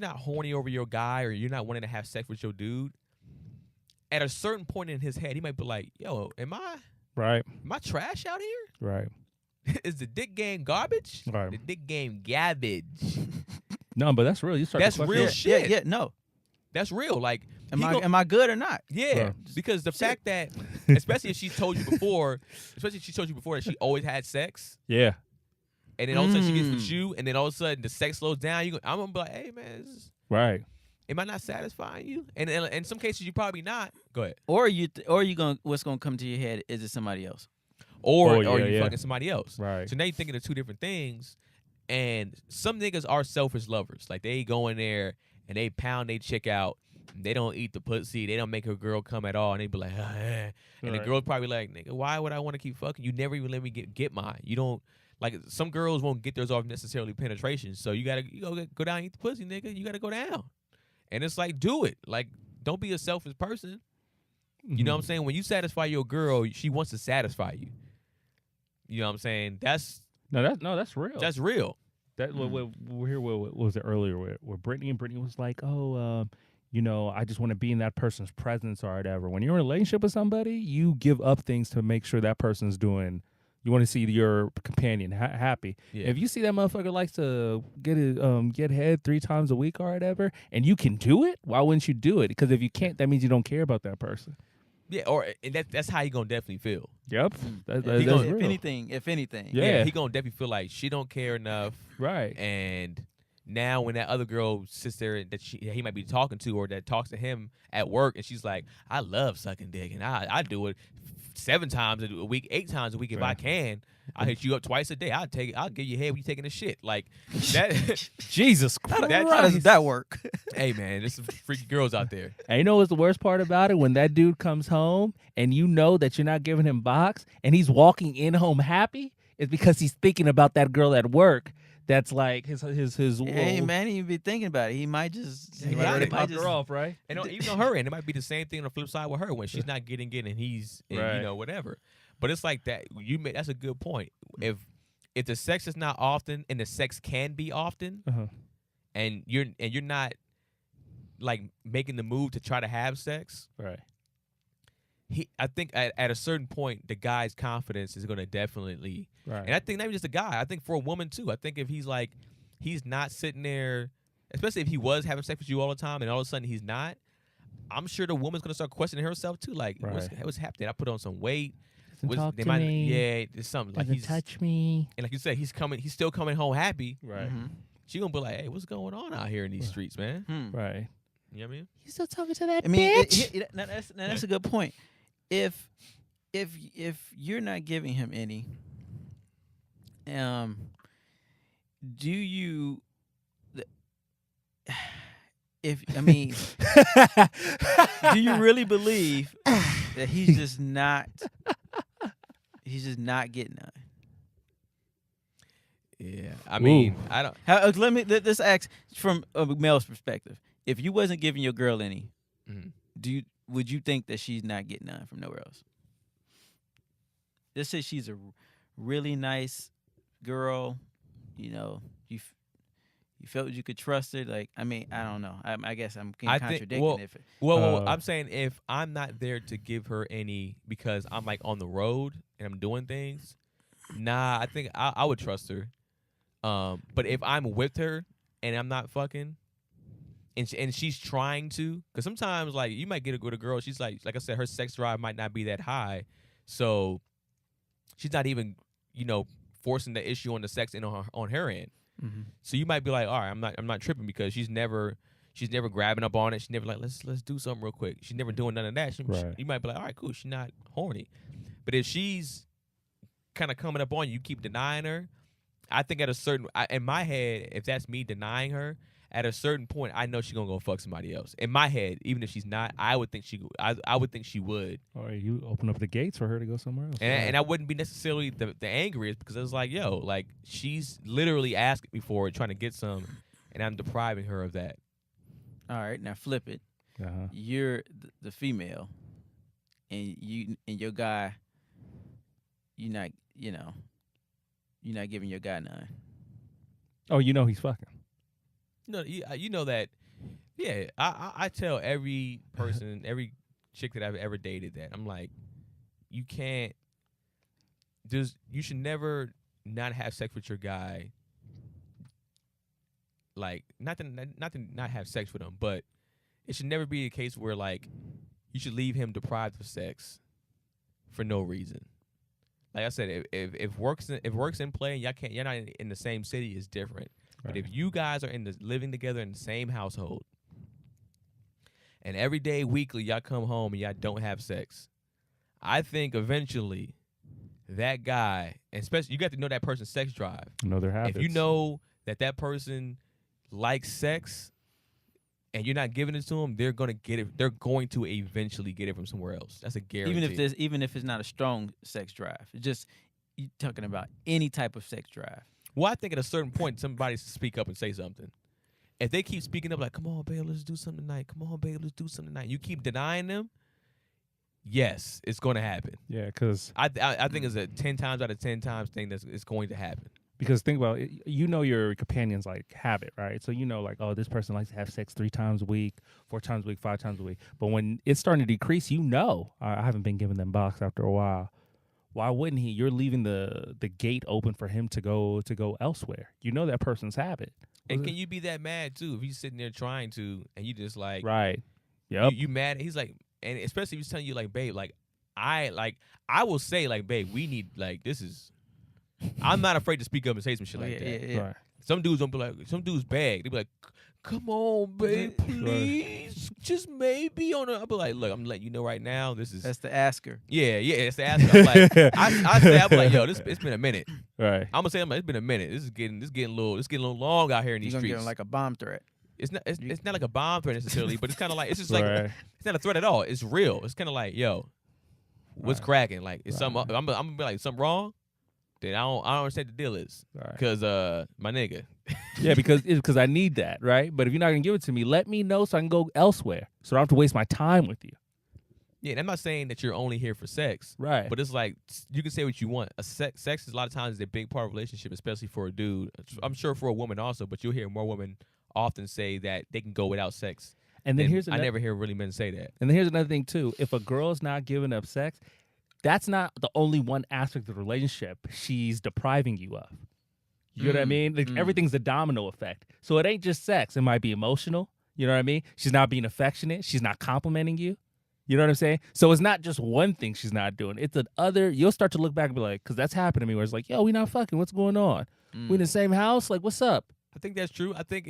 not horny over your guy, or you're not wanting to have sex with your dude, at a certain point in his head, he might be like, "Yo, am I
Right.
trash out here?
Right.
Is the dick game garbage?
Right.
The dick game garbage?
No, but that's real. You start.
That's
to question
real
it.
shit.
Yeah. No.
That's real. Like,
Am I good or not?
yeah,
Right.
because the fact that, especially if she told you before that she always had sex,
Yeah.
and then all of a sudden she gets with you, and then all of a sudden the sex slows down. I'm gonna be like, hey man,
Right.
am I not satisfying you? And in some cases you probably not. Go ahead.
Or you gonna what's gonna come to your head? Is it somebody else?
Or
Oh, yeah,
you
yeah.
fucking somebody else.
Right.
So now you're thinking of two different things, and some niggas are selfish lovers. Like they go in there and they pound they chick out. And they don't eat the pussy. They don't make a girl come at all. And they be like, and the
Right.
girl's probably like, nigga, why would I want to keep fucking? You never even let me get mine. You don't, like, some girls won't get theirs off necessarily penetration. So you go down and eat the pussy, nigga. You gotta go down. And it's like, do it. Like, don't be a selfish person. You know what I'm saying? When you satisfy your girl, she wants to satisfy you. You know what I'm saying? That's
that's real.
that's real.
That we hear what was it earlier where Brittany was like, oh, I just want to be in that person's presence or whatever. When you're in a relationship with somebody, you give up things to make sure that person's doing. You want to see your companion happy.
Yeah.
If you see that motherfucker likes to get head 3 times a week or whatever, and you can do it, why wouldn't you do it? Because if you can't, that means you don't care about that person.
Yeah, and that's how you gonna definitely feel.
Yep. That's
if
real.
anything.
Yeah.
He gonna definitely feel like she don't care enough.
Right.
And now when that other girl sits there that he might be talking to or that talks to him at work, and she's like, I love sucking dick, and I do it 7 times a week, 8 times a week if I can. I'll hit you up twice a day. I'll give you head when you taking a shit. Like that.
Jesus Christ.
How does that work?
Hey man, there's some freaky girls out there.
And you know what's the worst part about it? When that dude comes home and you know that you're not giving him box and he's walking in home happy, it's because he's thinking about that girl at work. That's like his.
Hey man, he be thinking about it. He might just.
He might
pop her off, right?
And even on her end, it might be the same thing on the flip side with her when she's not getting it and he's
Right.
Whatever. But it's like that. That's a good point. If the sex is not often and the sex can be often, and you're not like making the move to try to have sex,
Right.
I think at a certain point the guy's confidence is going to definitely.
Right.
And I think not even just a guy. I think for a woman too. I think if he's not sitting there, especially if he was having sex with you all the time and all of a sudden he's not, I'm sure the woman's gonna start questioning herself too. Like, what's happening? I put on some weight.
Talk to me.
Yeah, there's something like he's
touch me.
and like you said, he's still coming home happy.
Right.
She gonna be like, hey, what's going on out here in these streets, man?
Right.
You know what I mean?
You still talking to that
I mean,
bitch?
that's a good point. If you're not giving him any, do you? Do you really believe that he's just not getting none?
Yeah, I mean, I don't.
Let's ask from a male's perspective. If you wasn't giving your girl any, would you think that she's not getting none from nowhere else? Let's say she's a really nice girl. You felt you could trust her. Like, I mean, I don't know. I guess I'm contradicting it.
Well, I'm saying if I'm not there to give her any because I'm like on the road and I'm doing things, I think I would trust her. But if I'm with her and I'm not fucking, and she's trying to, because sometimes like you might get a good girl, she's like I said, her sex drive might not be that high, so she's not even forcing the issue on the sex and on her end. So you might be like, all right, I'm not tripping because she's never grabbing up on it. She's never like, let's do something real quick. She's never doing none of that. You might be like, all right, cool. She's not horny. But if she's kind of coming up on you, you keep denying her. I think in my head, if that's me denying her, at a certain point, I know she's gonna go fuck somebody else. In my head, even if she's not, I would think she would.
Or you open up the gates for her to go somewhere else.
And I wouldn't be necessarily the angriest because I was like, yo, like she's literally asking me for it, trying to get some, and I'm depriving her of that.
All right, now flip it. You're the female, and your guy, you're not giving your guy none.
Oh, he's fucking.
No, you know that. Yeah, I tell every person, every chick that I've ever dated that I'm like, you should never not have sex with your guy. Like, not to not have sex with him, but it should never be a case where like you should leave him deprived of sex for no reason. Like I said, if work's in play and you're not in the same city, it's different. But if you guys are living together in the same household, and every day, weekly, y'all come home and y'all don't have sex, I think eventually that guy, and especially you got to know that person's sex drive.
Know their habits.
If you know that person likes sex, and you're not giving it to them, they're gonna get it. They're going to eventually get it from somewhere else. That's a guarantee.
Even if it's not a strong sex drive, it's just you talking about any type of sex drive.
Well, I think at a certain point, somebody should speak up and say something. If they keep speaking up like, come on, babe, let's do something tonight. Come on, babe, let's do something tonight. You keep denying them, yes, it's going to happen.
Yeah, because
I think it's a 10 times out of 10 times thing it's going to happen.
think about it, you know your companions like have it, right? So you know like, oh, this person likes to have sex 3 times a week, 4 times a week, 5 times a week. But when it's starting to decrease, you know, I haven't been giving them box after a while. Why wouldn't he? You're leaving the gate open for him to go elsewhere. You know that person's habit.
And can you be that mad too if he's sitting there trying to and you just like
Right. Yep.
you mad? He's like, and especially if he's telling you like, babe, like I will say like, babe, we need like this is. I'm not afraid to speak up and say some shit like that.
Yeah.
Right.
Some dudes don't be like, some dudes beg. They be like, come on, babe, please, just maybe on a. I'll be like, look, I'm letting you know right now. This is
That's the asker.
yeah, it's the ask. I'm like, I say, I'm like, yo, it's been a minute.
Right.
I'm gonna say, it's been a minute. This getting a little long out here in
You're
these
gonna
streets.
get him like a bomb threat.
It's not like a bomb threat necessarily, but it's kind of like it's just like
Right.
it's not a threat at all. It's real. It's kind of like, yo, what's
Right.
cracking? Like, is
Right.
something? I'm gonna be like, something wrong? Then I don't understand what the deal is.
Right.
Cause my nigga.
Yeah, because I need that, right? But if you're not gonna give it to me, let me know so I can go elsewhere, so I don't have to waste my time with you.
Yeah, and I'm not saying that you're only here for sex,
Right.
but it's like you can say what you want. Sex is a lot of times a big part of a relationship, especially for a dude. I'm sure for a woman also, but you'll hear more women often say that they can go without sex.
and then
I never hear really men say that.
And then here's another thing too. If a girl's not giving up sex, that's not the only one aspect of the relationship she's depriving you of. You know what I mean? Like everything's a domino effect. So it ain't just sex. It might be emotional. You know what I mean? She's not being affectionate. She's not complimenting you. You know what I'm saying? So it's not just one thing she's not doing. It's another. You'll start to look back and be like, because that's happened to me where it's like, yo, we not fucking. What's going on? We in the same house? Like, what's up?
I think that's true. I think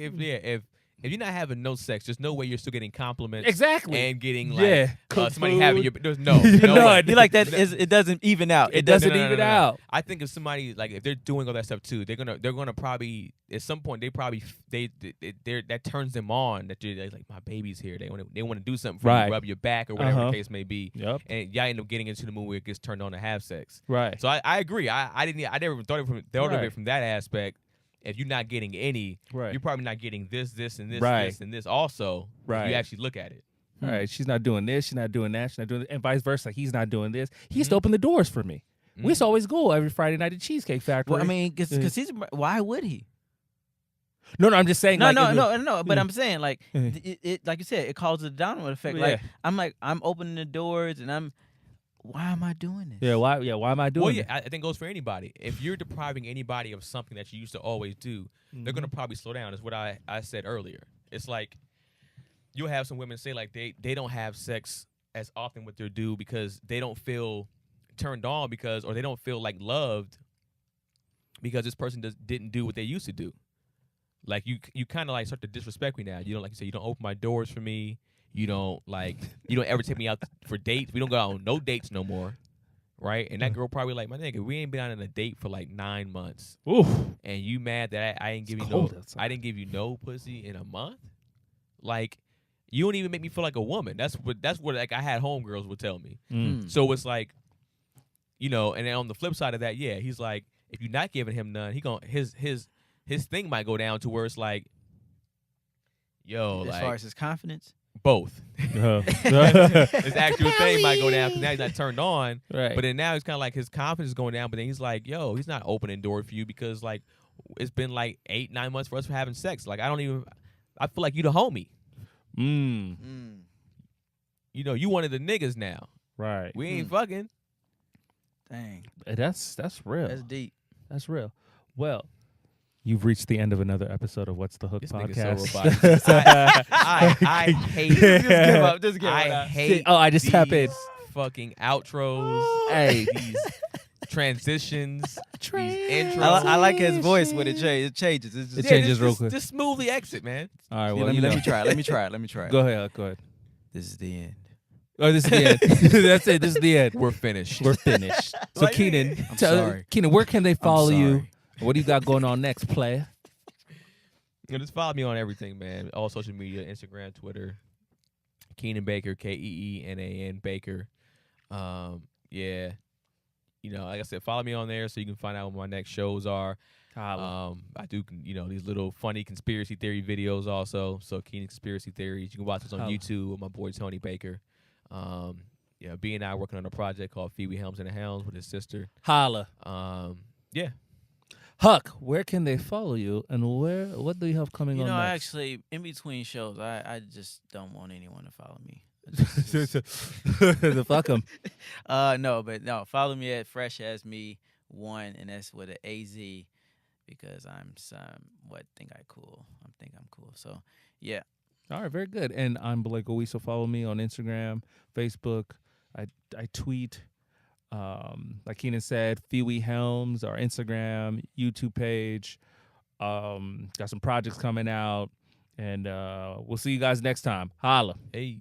if you're not having no sex, there's no way you're still getting compliments.
Exactly.
And getting like
Yeah. Cook
somebody
food.
having your there's no
No,
way.
You like that? It doesn't even out.
It doesn't
No.
even out.
I think if somebody like if they're doing all that stuff too, they're gonna probably at some point that turns them on that they're like my baby's here. They want to do something for
Right.
you, rub your back or whatever
Uh-huh.
the case may be.
Yep.
And y'all end up getting into the mood where it gets turned on to have sex.
Right.
So I agree. I never even thought of
Right.
it from that aspect. If you're not getting any,
Right.
you're probably not getting this, and this,
Right.
this, and this also. If
Right.
you actually look at it.
All right, she's not doing this, she's not doing that, she's not doing, and vice versa. He's not doing this. He used to open the doors for me. We used to always go every Friday night to Cheesecake Factory.
Well, I mean, because he's. Why would he?
no, I'm just saying.
No,
like,
no. But
Yeah.
I'm saying, like,
Yeah.
it like you said, it causes a domino effect.
Yeah.
Like, I'm opening the doors, and why am I doing this?
Yeah, why am I doing
Well, yeah,
that?
I think it goes for anybody. If you're depriving anybody of something that you used to always do, they're gonna probably slow down. Is what I said earlier. It's like you'll have some women say like they don't have sex as often with their dude because they don't feel turned on or they don't feel like loved because this person didn't do what they used to do. Like you kind of like start to disrespect me now. You don't, like you say, you don't open my doors for me. You don't ever take me out for dates. We don't go out on no dates no more. Right? And that girl probably like, my nigga, we ain't been on a date for like 9 months.
Oof.
And you mad that I didn't give you
cold outside.
I didn't give you no pussy in a month? Like, you don't even make me feel like a woman. That's what like I had homegirls would tell me. So it's like, and then on the flip side of that, yeah, he's like, if you're not giving him none, his thing might go down to where it's like, yo,
As
like
far as his confidence.
both.
Uh-huh.
His actual thing might go down because now he's not turned on.
Right.
But then now it's kind of like his confidence is going down. But then he's like, yo, he's not opening door for you because like it's been like 8-9 months for us for having sex. Like I feel like you the homie. You one of the niggas now.
Right.
We ain't fucking.
Dang,
That's real.
that's deep.
That's real. Well, you've reached the end of another episode of What's the Hook
This
podcast.
nigga's so robotic. I hate.
Just give up. Just give up.
I hate.
Oh, I just
these
tap in.
fucking outros.
Hey.
These transitions. These intros.
I like his voice when it changes. It's just,
It changes real
just,
quick.
Just smoothly exit, man.
All right.
Yeah,
Well,
let
you
me
know.
try it. Let me try it. Let me try it.
Go ahead. Go ahead.
This is the end.
Oh, this is the end. That's it. This is the end.
We're finished.
We're finished. So
Like,
Keenan,
I'm sorry.
Keenan, where can they follow you?
sorry.
What do you got going on next, player?
Just follow me on everything, man. All social media, Instagram, Twitter. Keenan Baker, KEENAN Baker. Yeah. Like I said, follow me on there so you can find out what my next shows are. I do, these little funny conspiracy theory videos also. So Keenan Conspiracy Theories. You can watch this on
Holla.
YouTube with my boy Tony Baker. yeah, B and I working on a project called Phoebe Helms and the Helms with his sister.
Holla.
Yeah.
Huck, where can they follow you, and what do you have coming
You
on
know, I
next?
actually, in between shows, I just don't want anyone to follow me.
Fuck them.
No, follow me at Fresh As Me 1, and that's with an AZ because I'm think I cool. I think I'm cool. So yeah.
All right, very good. And I'm Blake Owie, so follow me on Instagram, Facebook. I tweet. Like Keenan said, Phoebe Helms, our Instagram, YouTube page. Got some projects coming out, and we'll see you guys next time. Holla.
Hey.